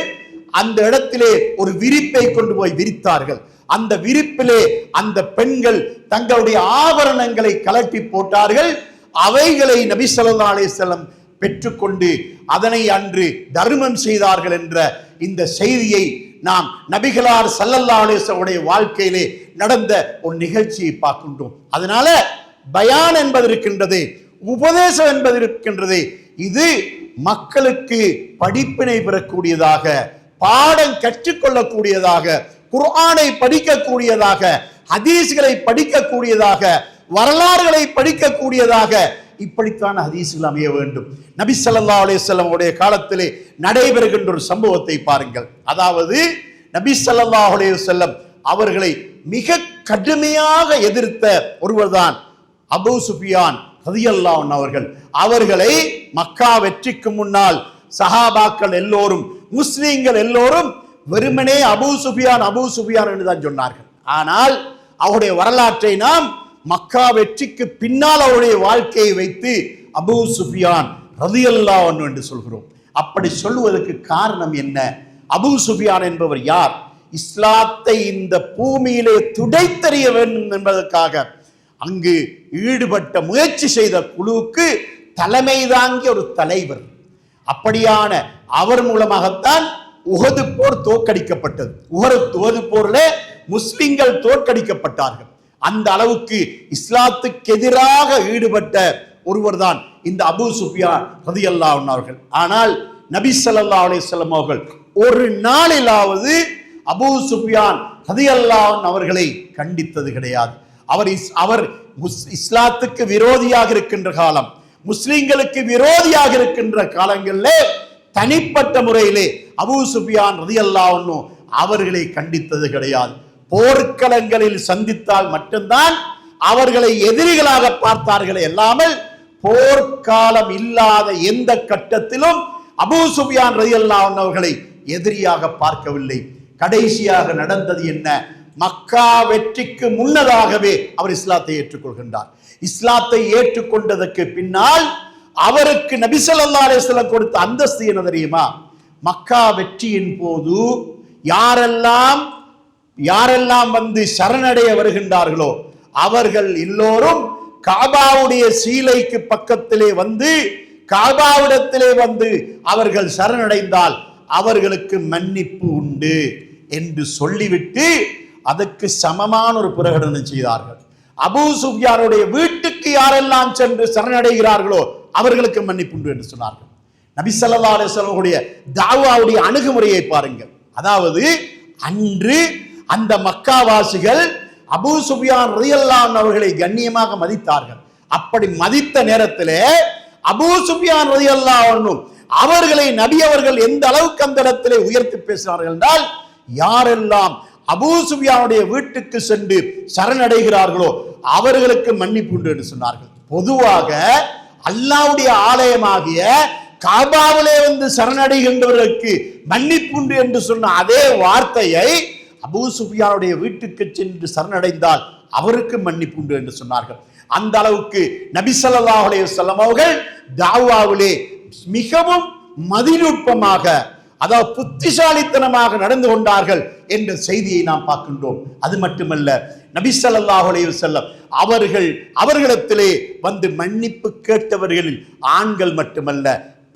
Speaker 1: அந்த இடத்திலே ஒரு விரிப்பை கொண்டு போய் விரித்தார்கள். அந்த விரிப்பிலே அந்த பெண்கள் தங்களுடைய ஆபரணங்களை கலட்டி போட்டார்கள். அவைகளை நபி ஸல்லல்லாஹு அலைஹி வஸல்லம் பெற்றுக்கொண்டு அதனை அன்று தர்மம் செய்தார்கள் என்ற இந்த செய்தியை நாம் நபிகளார் ஸல்லல்லாஹு அலைஹி வஸல்லம் வாழ்க்கையிலே நடந்த ஒரு நிகழ்ச்சியை பார்க்கின்றோம். அதனால பயான் என்பது இருக்கின்றது, உபதேசம் என்பது இருக்கின்றது. இது மக்களுக்கு படிப்பினை பெறக்கூடியதாக, பாடம் கற்றுக்கொள்ளக்கூடியதாக, குர்ஆனை படிக்கக்கூடியதாக, ஹதீஸ்களை படிக்கக்கூடியதாக, வரலாறுகளை படிக்கக்கூடியதாக இப்படித்தான் ஹதீஸ்கள் அமைய வேண்டும். நபி ஸல்லல்லாஹு அலைஹி வஸல்லம் உடைய காலத்திலே நடைபெறுகின்ற ஒரு சம்பவத்தை பாருங்கள். அதாவது நபி ஸல்லல்லாஹு அலைஹி வஸல்லம் அவர்களை மிக கடுமையாக எதிர்த்த ஒருவர்தான் அபூ சுஃபியான் ரலியல்லாஹு அன்ஹு அவர்கள். அவர்களை மக்கா வெற்றிக்கு முன்னால் சஹாபாக்கள் எல்லோரும், முஸ்லிம்கள் எல்லோரும் வெறுமனே அபூ சுஃபியான் என்று தான் சொன்னார்கள். ஆனால் அவருடைய வரலாற்றை நாம் மக்கா வெற்றிக்கு பின்னால் அவருடைய வாழ்க்கையை வைத்து அபூ சுஃபியான் ரலியல்லாஹு அன்ஹு என்று சொல்கிறோம். அப்படி சொல்வதற்கு காரணம் என்ன? அபூ சுஃபியான் என்பவர் யார்? இஸ்லாத்தை இந்த பூமியிலே துடைத்தெறிய வேண்டும் என்பதற்காக அங்கு ஈடுபட்ட முயற்சி செய்த குழுவுக்கு தலைமை தாங்கிய ஒரு தலைவர். அப்படியான அவர் மூலமாகத்தான் உஹது போர் தோற்கடிக்கப்பட்டது. உஹது போரில் முஸ்லிம்கள் தோற்கடிக்கப்பட்டார்கள். அந்த அளவுக்கு இஸ்லாத்துக்கு எதிராக ஈடுபட்ட ஒருவர் தான் இந்த அபூ சுஃபியான் ரலியல்லாஹு அன்ஹு அவர்கள். ஆனால் நபி ஸல்லல்லாஹு அலைஹி வஸல்லம் அவர்கள் ஒரு நாளிலாவது அபூ சுஃபியான் ரலியல்லாஹு அன்ஹு அவர்களை கண்டித்தது கிடையாது. அவர் இஸ்லாத்துக்கு விரோதியாக இருக்கின்ற காலம், முஸ்லிம்களுக்கு விரோதியாக இருக்கின்ற காலங்களிலே தனிப்பட்ட முறையிலே அபூ சுஃபியான் ரலியல்லாஹு அன்ஹு அவர்களை கண்டித்தது கிடையாது. போர்க்களங்களில் சந்தித்தால் மட்டும்தான் அவர்களை எதிரிகளாக பார்த்தார்களே அல்லாமல் போர்க்காலம் இல்லாத எந்த கட்டத்திலும் அபூ சுஃபியான் ரலியல்லாஹு அன்ஹு அவர்களை எதிரியாக பார்க்கவில்லை. கடைசியாக நடந்தது என்ன? மக்கா வெற்றிக்கு முன்னதாகவே அவர் இஸ்லாத்தை ஏற்றுக்கொள்கின்றார். இஸ்லாத்தை ஏற்றுக்கொண்டதற்கு பின்னால் அவருக்கு நபி ஸல்லல்லாஹு அலைஹி வஸல்லம் கொடுத்த அந்தஸ்து என்ன தெரியுமா? மக்கா வெற்றியின் போது யாரெல்லாம் வந்து சரணடைய வருகின்றார்களோ அவர்கள் எல்லோரும் காபாவுடைய சீலைக்கு பக்கத்திலே வந்து, காபாவிடத்திலே வந்து அவர்கள் சரணடைந்தால் அவர்களுக்கு மன்னிப்பு உண்டு என்று சொல்லிவிட்டு அதற்கு சமமான ஒரு பிரகடனம் செய்தார்கள். அபூ சுஃபியானுடைய வீட்டுக்கு யாரெல்லாம் சென்று சரணடைகிறார்களோ அவர்களுக்கு மன்னிப்பு உண்டு என்று சொன்னார்கள். நபி ஸல்லல்லாஹு அலைஹி வஸல்லம் தாவாவுடைய அணுகுமுறையை பாருங்கள். அதாவது அன்று அந்த மக்காவாசிகள் அபூ சுஃபியான் ரலியல்லாஹு அன்ஹு அவர்களை கண்ணியமாக மதித்தார்கள். அப்படி மதித்த நேரத்திலே அபூ சுஃபியான் ரலியல்லாஹு அன்ஹு அவர்களை நபி அவர்கள் எந்த அளவுக்கு அந்த இடத்திலே உயர்த்தி பேசினார்கள் என்றால், யாரெல்லாம் அபூ சுஃபியானுடைய வீட்டுக்கு சென்று சரணடைகிறார்களோ அவர்களுக்கு மன்னிப்பு உண்டு என்று சொன்னார்கள். பொதுவாக அல்லாஹ்வுடைய ஆலயமாகிய காபாவிலே வந்து சரணடைகின்றவர்களுக்கு மன்னிப்பு உண்டு என்று சொன்ன அதே வார்த்தையை அபூ சுஃபியானுடைய வீட்டுக்கு சென்று சரணடைந்தால் அவருக்கு மன்னிப்பு உண்டு என்று சொன்னார்கள். அந்த அளவுக்கு நபி ஸல்லல்லாஹு அலைஹி வஸல்லம் அவர்கள் தாவாவிலே மிகவும் மதிநுட்பமாக, அதாவது புத்திசாலித்தனமாக நடந்து கொண்டார்கள் என்ற செய்தியை நாம் பார்க்கின்றோம். அது மட்டுமல்ல, நபி ஸல்லல்லாஹு அலைஹி வஸல்லம் அவர்களிடத்திலே வந்து மன்னிப்பு கேட்டவர்களில் ஆண்கள் மட்டுமல்ல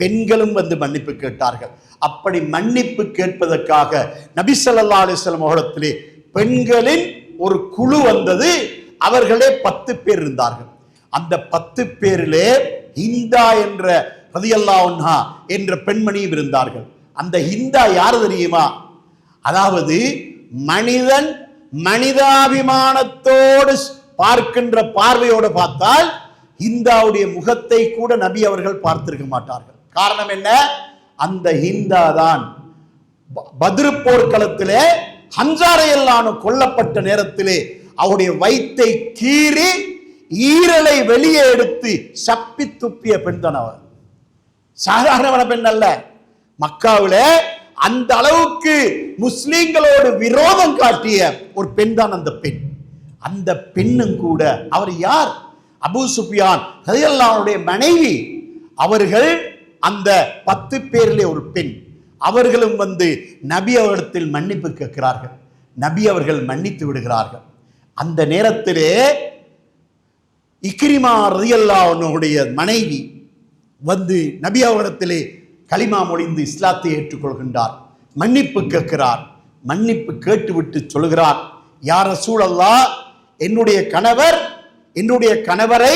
Speaker 1: பெண்களும் வந்து மன்னிப்பு கேட்டார்கள். அப்படி மன்னிப்பு கேட்பதற்காக நபி ஸல்லல்லாஹு அலைஹி வஸல்லம் அவர்களிடத்திலே பெண்களின் ஒரு குழு வந்தது. அவர்களே 10 பேர் இருந்தார்கள். அந்த 10 பேரிலே ஹிந்தா என்ற ரலியல்லாஹு அன்ஹா என்ற பெண்மணியும் இருந்தார்கள். அந்த ஹிந்தா யாரு தெரியுமா? அதாவது மனிதன் மனிதாபிமானத்தோடு பார்க்கின்ற பார்வையோடு பார்த்தால் ஹிந்தாவுடைய முகத்தை கூட நபி அவர்கள் பார்த்திருக்க மாட்டார்கள். காரணம் என்ன? அந்த ஹிந்தா தான் பத்ர் போர்க்களத்திலே ஹம்ஸா ரலியல்லாஹு அன்ஹு கொல்லப்பட்ட நேரத்திலே அவருடைய வயித்தை கீறி ஈரலை வெளியே எடுத்து சப்பி துப்பிய பெண் தான் அவர். சாதாரண பெண் அல்ல. மக்காவிலே அந்த அளவுக்கு முஸ்லிம்களோடு விரோதம் காட்டிய ஒரு பெண் தான் அந்த பெண். அந்த பெண்ணும் கூட அவர் யார்? அபூ சுஃபியான் ரலியல்லாஹு அன்ஹுடைய மனைவி. அவர்கள் அந்த 10 பேரிலே ஒரு பெண். அவர்களும் வந்து நபி அவரிடத்தில் மன்னிப்பு கேட்கிறார்கள். நபி அவர்கள் மன்னித்து விடுகிறார்கள். அந்த நேரத்திலே இக்ரிமா ரலியல்லாஹு அன்ஹுடைய மனைவி வந்து நபி அவரிடத்திலே கலிமா மொழிந்து இஸ்லாத்தை ஏற்றுக்கொள்கின்றார். மன்னிப்பு கேட்கிறார். மன்னிப்பு கேட்டுவிட்டு சொல்கிறார், யா ரசூலல்லாஹ், என்னுடைய கணவரை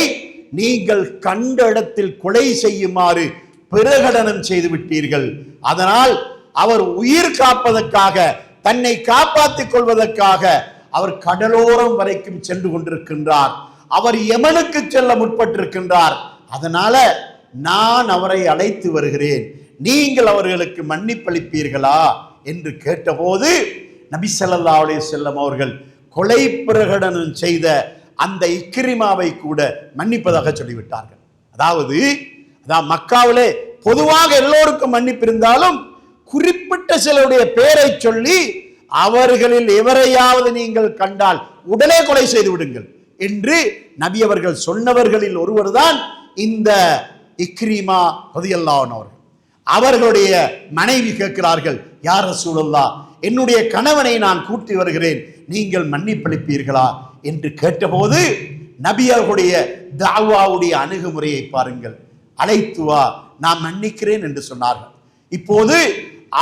Speaker 1: நீங்கள் கண்ட இடத்தில் கொலை செய்யுமாறு பிரகடனம் செய்து விட்டீர்கள். அதனால் அவர் உயிர் காப்பதற்காக, தன்னை காப்பாற்றிக் கொள்வதற்காக அவர் கடலோரம் வரைக்கும் சென்று கொண்டிருக்கின்றார். அவர் யமனுக்கு செல்ல முற்பட்டிருக்கின்றார். அதனால நான் அவரை அழைத்து வருகிறேன், நீங்கள் அவர்களுக்கு மன்னிப்பளிப்பீர்களா என்று கேட்டபோது நபி ஸல்லல்லாஹு அலைஹி வஸல்லம் அவர்கள் கொலை பிரகடனம் செய்த அந்த இக்ரிமாவை கூட மன்னிப்பதாக சொல்லிவிட்டார்கள். அதாவது மக்காவிலே பொதுவாக எல்லோருக்கும் மன்னிப்பு இருந்தாலும் குறிப்பிட்ட சிலருடைய பெயரை சொல்லி அவர்களில் எவரையாவது நீங்கள் கண்டால் உடனே கொலை செய்து விடுங்கள் என்று நபி அவர்கள் சொன்னவர்களில் ஒருவர் தான் இந்த இக்ரிமா ரலியல்லாஹு அன்ஹு அவர்கள். அவர்களுடைய மனைவி கேட்கிறார்கள், யா ரசூலல்லாஹ், என்னுடைய கணவனை நான் கூட்டி வருகிறேன், நீங்கள் மன்னிப்பளிப்பீர்களா என்று கேட்டபோது நபி அவர்களுடைய தாவாவுடைய அணுகுமுறையை பாருங்கள். அழைத்து வா, நான் மன்னிக்கிறேன் என்று சொன்னார்கள். இப்போது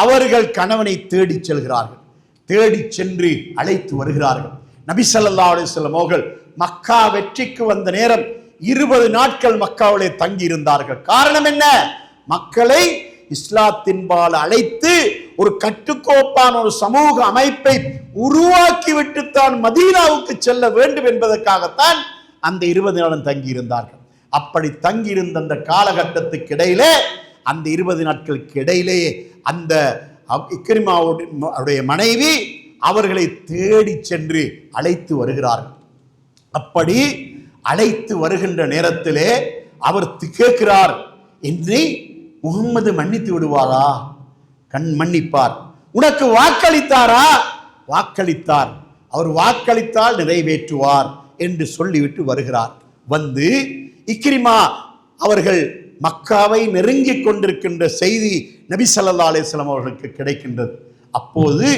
Speaker 1: அவர்கள் கணவனை தேடி செல்கிறார்கள். தேடி சென்று அழைத்து வருகிறார்கள். நபி ஸல்லல்லாஹு அலைஹி வஸல்லம் அவர்கள் மக்கா வெற்றிக்கு வந்த நேரம் 20 நாட்கள் மக்காவிலே தங்கி இருந்தார்கள். காரணம் என்ன? மக்களை இஸ்லாத்தின்பால் அழைத்து ஒரு கட்டுக்கோப்பான ஒரு சமூக அமைப்பை உருவாக்கிவிட்டு தான் மதீனாவுக்கு செல்ல வேண்டும் என்பதற்காகத்தான் அந்த 20 நாளும் தங்கி இருந்தார்கள். அப்படி தங்கியிருந்த அந்த காலகட்டத்துக்கு இடையிலே, அந்த 20 நாட்களுக்கு இடையிலேயே அந்த இக்ரிமாவுடைய மனைவி அவர்களை தேடி சென்று அழைத்து வருகிறார்கள். அப்படி அழைத்து வருகின்ற நேரத்திலே அவர் கேட்கிறார், என்னை முகம்மது மன்னித்து விடுவாரா? மன்னிப்பார். உனக்கு வாக்களித்தாரா? வாக்களித்தார். அவர் வாக்களித்தால் நிறைவேற்றுவார் என்று சொல்லிவிட்டு வருகிறார். வந்து இக்ரிமா அவர்கள் மக்காவை நெருங்கிக் கொண்டிருக்கின்ற செய்தி நபி ஸல்லல்லாஹு அலைஹி வஸல்லம் அவர்களுக்கு கிடைக்கின்றது. அப்போது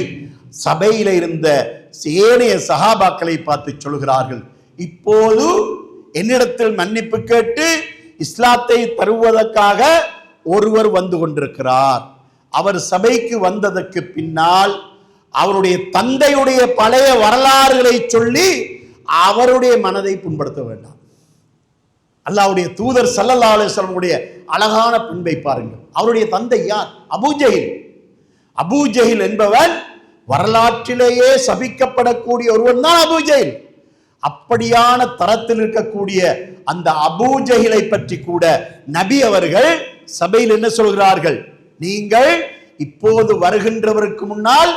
Speaker 1: சபையில இருந்த ஏனைய சஹாபாக்களை பார்த்து சொல்கிறார்கள், இப்போது என்னிடத்தில் மன்னிப்பு கேட்டு இஸ்லாத்தை தருவதற்காக ஒருவர் வந்து கொண்டிருக்கிறார். அவர் சபைக்கு வந்ததற்கு பின்னால் அவருடைய தந்தையுடைய பழைய வரலாறுகளை சொல்லி அவருடைய மனதை புண்படுத்த வேண்டாம். அல்லாஹ்வுடைய தூதர் ஸல்லல்லாஹு அலைஹி வஸல்லம் உடைய அழகான பண்பை பாருங்கள். அவருடைய தந்தை யார்? அபூஜஹில். அபூஜஹில் என்பவன் வரலாற்றிலேயே சபிக்கப்படக்கூடிய ஒருவன் தான் அபூஜஹில். அப்படியான தரத்தில் இருக்கக்கூடிய அந்த அபூஜஹிலை பற்றி கூட நபி அவர்கள் சபையில் என்ன சொல்கிறார்கள்? நீங்கள் இப்போது வருகின்றவருக்கு முன்னால்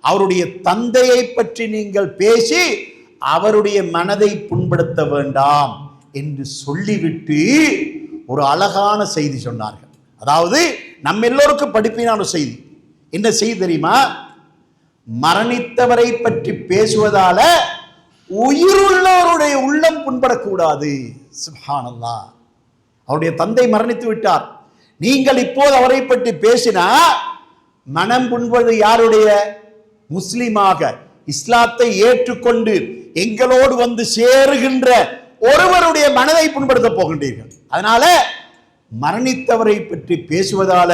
Speaker 1: அவருடைய தந்தையை பற்றி நீங்கள் பேசி அவருடைய மனதை புண்படுத்த வேண்டாம் என்று சொல்லிவிட்டு ஒரு அழகான செய்தி சொன்னார்கள். அதாவது நம்ம எல்லோருக்கும் படிப்பினான செய்தி. என்ன செய்தி தெரியுமா? மரணித்தவரை பற்றி பேசுவதால உயிருள்ளவருடைய உள்ளம் புண்படக்கூடாது. சுப்ஹானல்லாஹ். அவருடைய தந்தை மரணித்து விட்டார், நீங்கள் இப்போது அவரை பற்றி பேசினா மனம் புண்பது யாருடைய? முஸ்லிமாக இஸ்லாத்தை ஏற்றுக்கொண்டு எங்களோடு வந்து சேருகின்ற ஒருவருடைய மனதை புண்படுத்த போகின்றீர்கள். அதனால மரணித்தவரை பற்றி பேசுவதால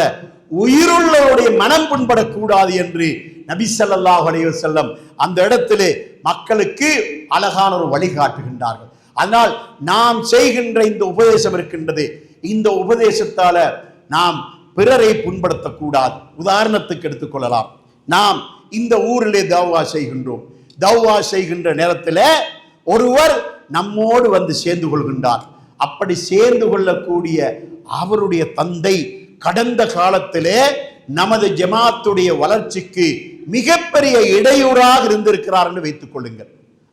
Speaker 1: உயிருள்ளவருடைய மனம் புண்படக்கூடாது என்று நபி ஸல்லல்லாஹு அலைஹி வஸல்லம் அந்த இடத்திலே மக்களுக்கு அழகான ஒரு வழிகாட்டுகின்றார்கள். அதனால் நாம் செய்கின்ற இந்த உபதேசம் இருக்கின்றது, இந்த உபதேசத்தால நாம் பிறரை புண்படுத்தக்கூடாது. உதாரணத்துக்கு எடுத்துக்கொள்ளலாம், நாம் இந்த ஊரிலே தௌவா செய்கின்றோம். தௌவா செய்கின்ற நேரத்தில் ஒருவர் நம்மோடு வந்து சேர்ந்து கொள்கின்றார். அப்படி சேர்ந்து கொள்ளக்கூடிய அவருடைய தந்தை கடந்த காலத்திலே நமது ஜமாத்துடைய வளர்ச்சிக்கு மிகப்பெரிய இடையூறாக இருந்திருக்கிறார் என்று வைத்துக் கொள்ளுங்கள்.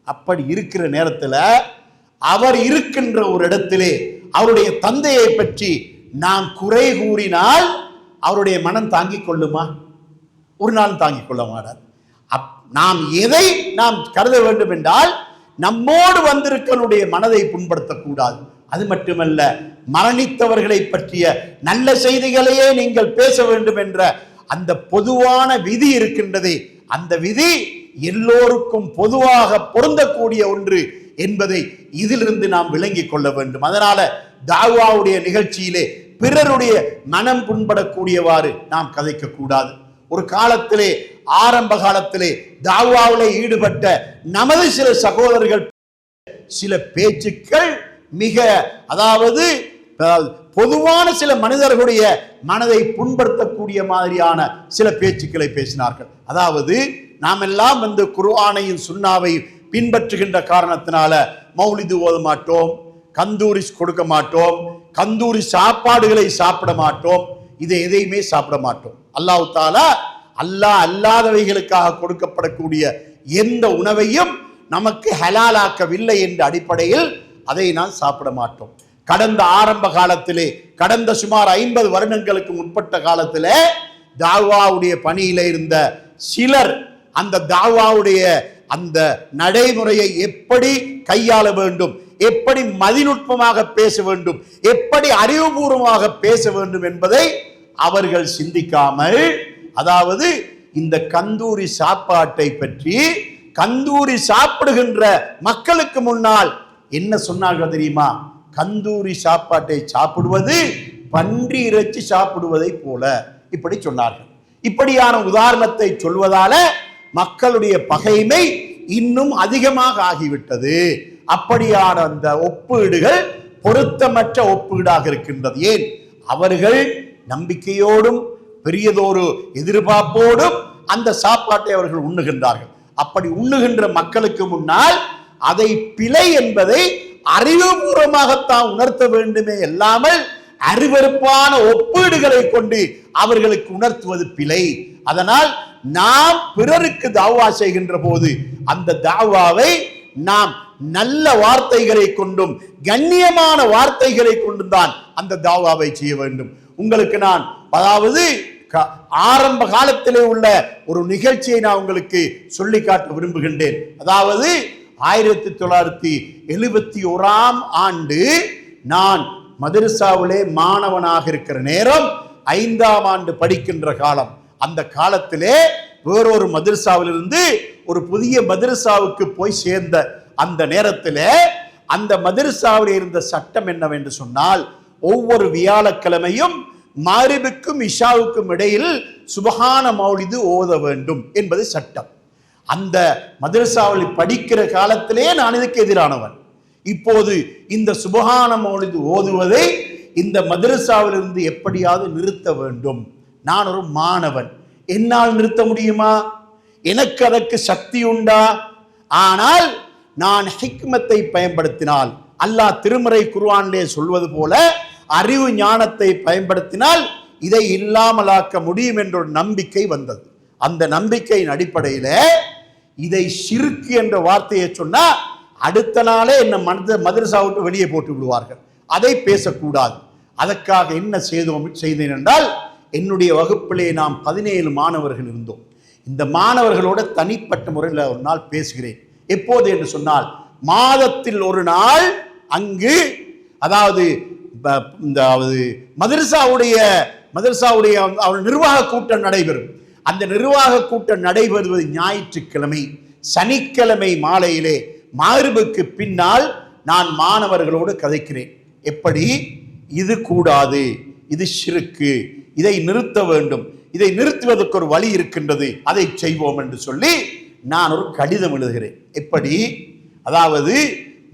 Speaker 1: அப்படி இருக்கிற நேரத்தில் அவர் இருக்கின்ற ஒரு இடத்திலே அவருடைய தந்தையை பற்றி நாம் குறை கூறினால் அவருடைய மனம் தாங்கிக் கொள்ளுமா? ஒரு நாள் தாங்கிக் கொள்ள மாட்டார். நாம் எதை நாம் கருத வேண்டும் என்றால் நம்மோடு வந்திருக்கனுடைய மனதை புண்படுத்தக்கூடாது. அது மட்டுமல்ல, மரணித்தவர்களை பற்றிய நல்ல செய்திகளையே நீங்கள் பேச வேண்டும் என்ற அந்த பொதுவான விதி இருக்கின்றதே, அந்த விதி எல்லோருக்கும் பொதுவாக பொருந்தக்கூடிய ஒன்று என்பதை இதிலிருந்து நாம் விளங்கிக் கொள்ள வேண்டும். அதனால தாவாவுடைய நிகழ்ச்சியிலே பிறருடைய மனம் புண்படக்கூடியவாறு நாம் கதைக்க கூடாது. ஒரு காலத்திலே, ஆரம்ப காலத்திலே தாவாவிலே ஈடுபட்ட நமது சில சகோதரர்கள் சில பேச்சுக்கள் மிக, அதாவது பொதுவான சில மனிதர்களுடைய மனதை புண்படுத்தக்கூடிய மாதிரியான சில பேச்சுக்களை பேசினார்கள். அதாவது நாம் எல்லாம் வந்து குர்ஆனையும் சுன்னாவை பின்பற்றுகின்ற காரணத்தினால மௌலிது ஓத மாட்டோம், கந்தூரி கொடுக்க மாட்டோம், கந்தூரி சாப்பாடுகளை சாப்பிட மாட்டோம், இதை எதையுமே சாப்பிட மாட்டோம். அல்லாஹ் தஆலா அல்லாஹ் அல்லாதவைகளுக்காக கொடுக்கப்படக்கூடிய எந்த உணவையும் நமக்கு ஹலாலாக்கவில்லை என்ற அடிப்படையில் அதை நான் சாப்பிட மாட்டோம். கடந்த ஆரம்ப காலத்திலே, கடந்த சுமார் 50 வருடங்களுக்கு முற்பட்ட காலத்திலே தாவாவுடைய பணியில இருந்த சிலர் அந்த தாவாவுடைய அந்த நடைமுறையை எப்படி கையாள வேண்டும், எப்படி மதிநுட்பமாக பேச வேண்டும், எப்படி அறிவுபூர்வமாக பேச வேண்டும் என்பதை அவர்கள் சிந்திக்காமல், அதாவது இந்த கந்தூரி சாப்பாட்டை பற்றி, கந்தூரி சாப்பிடுகின்ற மக்களுக்கு முன்னால் என்ன சொன்னார்கள் தெரியுமா? கந்தூரி சாப்பாட்டை சாப்பிடுவது பன்றி இறைச்சி சாப்பிடுவதை போல, இப்படி சொன்னார்கள். இப்படியான உதாரணத்தை சொல்வதால மக்களுடைய பகைமை இன்னும் அதிகமாக ஆகிவிட்டது. அப்படியான அந்த ஒப்பீடுகள் பொருத்தமற்ற ஒப்பீடாக இருக்கின்றது. ஏன்? அவர்கள் நம்பிக்கையோடும் பெரியதொரு எதிர்பார்ப்போடும் அந்த சாப்பாட்டை அவர்கள் உண்ணுகின்றார்கள். அப்படி உண்ணுகின்ற மக்களுக்கு முன்னால் அதை பிழை என்பதை அறிவுபூர்வமாகத்தான் உணர்த்த வேண்டுமே அல்லாமல் அருவருப்பான ஒப்பீடுகளை கொண்டு அவர்களுக்கு உணர்த்துவது பிழை. அதனால் நாம் பிறருக்கு தாவா செய்கின்ற போது அந்த தாவாவை நாம் நல்ல வார்த்தைகளை கொண்டும் கண்ணியமான வார்த்தைகளை கொண்டும் தான் அந்த தாவாவை செய்ய வேண்டும். உங்களுக்கு நான் அதாவது ஆரம்ப காலத்திலே உள்ள ஒரு நிகழ்ச்சியை நான் உங்களுக்கு சொல்லி காட்ட விரும்புகின்றேன். அதாவது 1971 ஆண்டு நான் மதரசாவிலே மாணவனாக இருக்கிற நேரம், 5ஆம் ஆண்டு படிக்கின்ற காலம். அந்த காலத்திலே வேறொரு மதரசாவிலிருந்து ஒரு புதிய மதரசாவுக்கு போய் சேர்ந்த அந்த நேரத்திலே அந்த மதரசாவில் இருந்த சட்டம் என்னவென்று சொன்னால், ஒவ்வொரு வியாழக்கிழமையும் மக்ரிபுக்கும் இஷாவுக்கும் இடையில் சுபஹான மௌலிது ஓத வேண்டும் என்பது சட்டம். அந்த மதரசாவில் படிக்கிற காலத்திலே நான் இதுக்கு எதிரானவன். இப்போது இந்த சுபஹான மௌலிது ஓதுவதை இந்த மதரசாவிலிருந்து எப்படியாவது நிறுத்த வேண்டும். நான் ஒரு மாணவன், என்னால் நிறுத்த முடியுமா? எனக்கு அதற்கு சக்தி உண்டா? ஆனால் நான் ஹிக்மத்தை பயன்படுத்தினால், அல்லாஹ் திருமறை குர்ஆனிலே சொல்வது போல அறிவு ஞானத்தை பயன்படுத்தினால் இதை இல்லாமலாக்க முடியும் என்ற ஒரு நம்பிக்கை வந்தது. அந்த நம்பிக்கையின் அடிப்படையில் இதை ஷிர்க் என்ற வார்த்தையை சொன்னா அடுத்த நாளே என்ன மதரசா விட்டு வெளியே போட்டு விடுவார்கள். அதை பேசக்கூடாது. அதற்காக என்ன செய்தேன் என்றால், என்னுடைய வகுப்பிலே நாம் 17 மாணவர்கள் இருந்தோம். இந்த மாணவர்களோட தனிப்பட்ட முறையில் ஒரு நாள் பேசுகிறேன். எப்போது என்று சொன்னால், மாதத்தில் ஒரு நாள் அங்கு அதாவது மதரசாவுடைய நிர்வாக கூட்டம் நடைபெறும். அந்த நிர்வாக கூட்டம் நடைபெறுவது ஞாயிற்றுக்கிழமை. சனிக்கிழமை மாலையிலே மக்ரிபுக்கு பின்னால் நான் மாணவர்களோடு கதைக்கிறேன். எப்படி? இது கூடாது, இது ஷிர்க், இதை நிறுத்த வேண்டும், இதை நிறுத்துவதற்கு ஒரு வழி இருக்கின்றது, அதை செய்வோம் என்று சொல்லி நான் ஒரு கடிதம் எழுதுகிறேன். எப்படி? அதாவது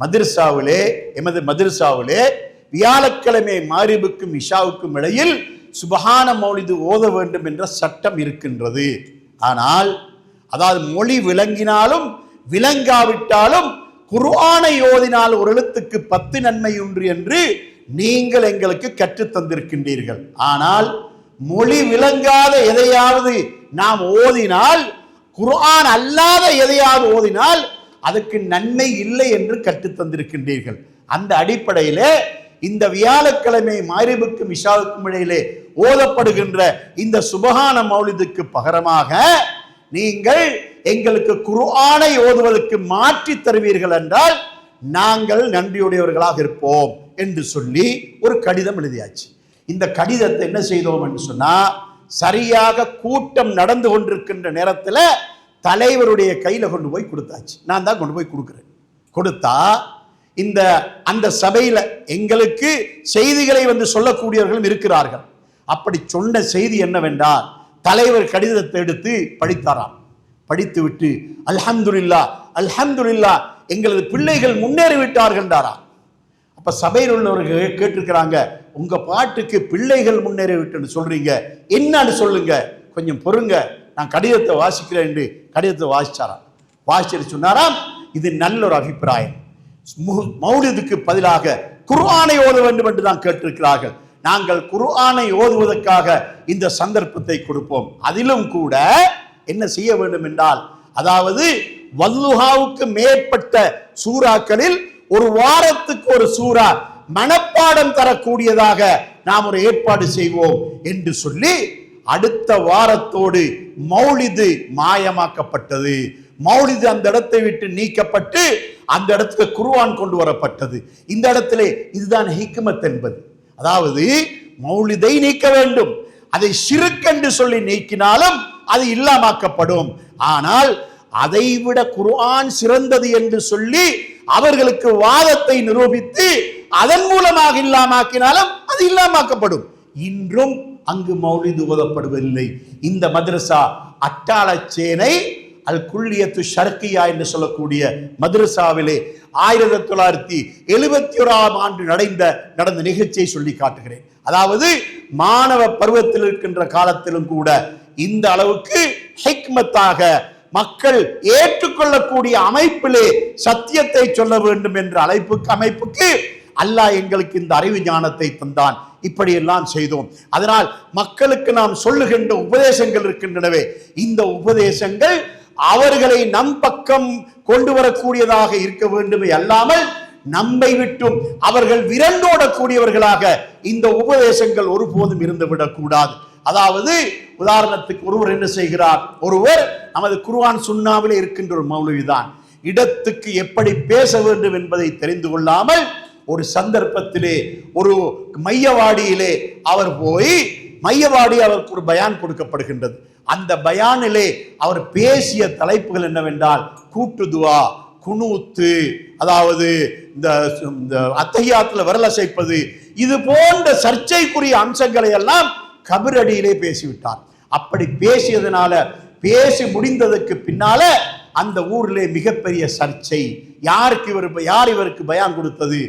Speaker 1: மதரசாவிலே, எமது மதரசாவிலே வியாழக்கிழமை மக்ரிபுக்கும் இஷாவுக்கும் இடையில் சுபஹான மௌலிது ஓத வேண்டும் என்ற சட்டம் இருக்கின்றது. ஆனால் அதாவது மொழி விளங்கினாலும் விளங்காவிட்டாலும் குர்ஆனை ஓதினால் ஒரு எழுத்துக்கு 10 நன்மை உண்டு என்று நீங்கள் எங்களுக்கு கற்றுத் தந்திருக்கின்றீர்கள். ஆனால் மொழி விளங்காத எதையாவது நாம் ஓதினால், குர்ஆன் அல்லாத எதையாவது ஓதினால் அதுக்கு நன்மை இல்லை என்று கற்றுத் தந்திருக்கின்றீர்கள். அந்த அடிப்படையிலே இந்த வியாழக்கிழமை மக்ரிபுக்கும் இஷாவுக்கும் இடையிலே ஓதப்படுகின்ற இந்த சுபஹான மௌலிதுக்கு பகரமாக நீங்கள் எங்களுக்கு குர்ஆனை ஓதுவதற்கு மாற்றி தருவீர்கள் என்றால் நாங்கள் நன்றியுடையவர்களாக இருப்போம் என்று சொல்லி ஒரு கடிதம் எழுதியாச்சு. இந்த கடிதத்தை என்ன செய்தோம் என்று சொன்னா, சரியாக கூட்டம் நடந்து கொண்டிருக்கின்ற நேரத்தில் தலைவருடைய கையில கொண்டு போய் கொடுத்தாச்சு. நான் தான் கொண்டு போய் கொடுக்கிறேன். கொடுத்தா இந்த அந்த சபையில எங்களுக்கு செய்திகளை வந்து சொல்லக்கூடியவர்களும் இருக்கிறார்கள். அப்படி சொன்ன செய்தி என்னவென்றால், தலைவர் கடிதத்தை எடுத்து படித்தாராம். படித்து விட்டு அல்ஹம்துலில்லாஹ் அல்ஹம்துலில்லாஹ் எங்களது பிள்ளைகள் முன்னேறி விட்டார்கள்ன்றாராம். அப்ப சபையில் உள்ளவர்கள் கேட்டிருக்கிறாங்க, உங்க பாட்டுக்கு பிள்ளைகள் முன்னேறி விட்டுன்னு சொல்றீங்க, என்னன்னு சொல்லுங்க, கொஞ்சம் பொறுங்க, நான் கடிதத்தை வாசிக்கிறேன் என்று கடிதத்தை வாசிச்சாராம். வாசிச்சு சொன்னாராம், இது நல்ல ஒரு அபிப்பிராயம், மௌலிதுக்கு பதிலாக குர்ஆனை ஓத வேண்டும் என்று தான் கேட்டிருக்கிறார்கள். நாங்கள் குர்ஆனை ஓதுவதற்காக இந்த சந்தர்ப்பத்தை கொடுப்போம். அதிலும் கூட என்ன செய்ய வேண்டும் என்றால், அதாவது வல்லுஹாவுக்கு மேற்பட்ட சூறாக்களில் ஒரு வாரத்துக்கு ஒரு சூறா மனப்பாடம் தரக்கூடியதாக நாம் ஒரு ஏற்பாடு செய்வோம் என்று சொல்லி அடுத்த வாரத்தோடு மௌலிது மாயமாக்கப்பட்டது. மௌலிது அந்த இடத்தை விட்டு நீக்கப்பட்டு அந்த இடத்துக்கு குர்ஆன் கொண்டு வரப்பட்டது. இந்த இடத்திலே இதுதான் ஹிக்மத் என்பது. அதாவது மௌலிதை நீக்க வேண்டும். அதை ஷிர்க் என்று சொல்லி நீக்கினாலும் அது இல்லாமாக்கப்படும். ஆனால் அதைவிட குர்ஆன் சிறந்தது என்று சொல்லி அவர்களுக்கு வாதத்தை நிரூபித்து அதன் மூலமாக இல்லாமாக்கினாலும் அது இல்லாமாக்கப்படும். இன்றும் அங்கு மௌலிது ஓதப்படுவதில்லை. இந்த மദ്രസா அட்டாளச்சேனை அல் குல்லியத்து ஷர்கியா என்று சொல்லக்கூடிய மദ്രസാவிலே 1971ஆம் ஆண்டு நடந்த நிகழ்ச்சியை சொல்லி காட்டுகிறேன். அதாவது மாணவ பருவத்தில் இருக்கின்ற காலத்திலும் கூட இந்த அளவுக்கு ஹிக்மத்தாக மக்கள் ஏற்றுக்கொள்ளக்கூடிய அமைப்பிலே சத்தியத்தை சொல்ல வேண்டும் என்ற அமைப்புக்கு அல்லாஹ் எங்களுக்கு இந்த அறிவு ஞானத்தை தந்தான். இப்படியெல்லாம் செய்தோம். அதனால் மக்களுக்கு நாம் சொல்லுகின்ற உபதேசங்கள் இருக்கின்றனவே, இந்த உபதேசங்கள் அவர்களை நம் பக்கம் கொண்டு வரக்கூடியதாக இருக்க வேண்டுமே அல்லாமல் நம்மை விட்டும் அவர்கள் விரண்டோடக்கூடியவர்களாக இந்த உபதேசங்கள் ஒருபோதும் இருந்துவிடக் கூடாது. அதாவது உதாரணத்துக்கு ஒருவர் என்ன செய்கிறார், ஒருவர் நமது குர்ஆன் சுன்னாவிலே இருக்கின்ற ஒரு மௌலவிதான் இடத்துக்கு எப்படி பேச வேண்டும் என்பதை தெரிந்து கொள்ளாமல் ஒரு சந்தர்ப்பத்திலே ஒரு மையவாடியிலே அவர் போய் அவருக்கு ஒரு பயான் கொடுக்கப்படுகின்றது. அந்த பயானிலே அவர் பேசிய தலைப்புகள் என்னவென்றால் கூட்டு துஆ, குனூத்து, அதாவது இந்த அத்தஹியாத்துல விரல் அசைப்பது, இது போன்ற சர்ச்சைக்குரிய அம்சங்களை எல்லாம் கபரடியிலே பேசிவிட்டார். அப்படி பேசியதனால பேசி முடிந்ததற்கு பின்னால அந்த ஊரிலே மிகப்பெரிய சர்ச்சை. யார் இவருக்கு பயான் கொடுத்தது,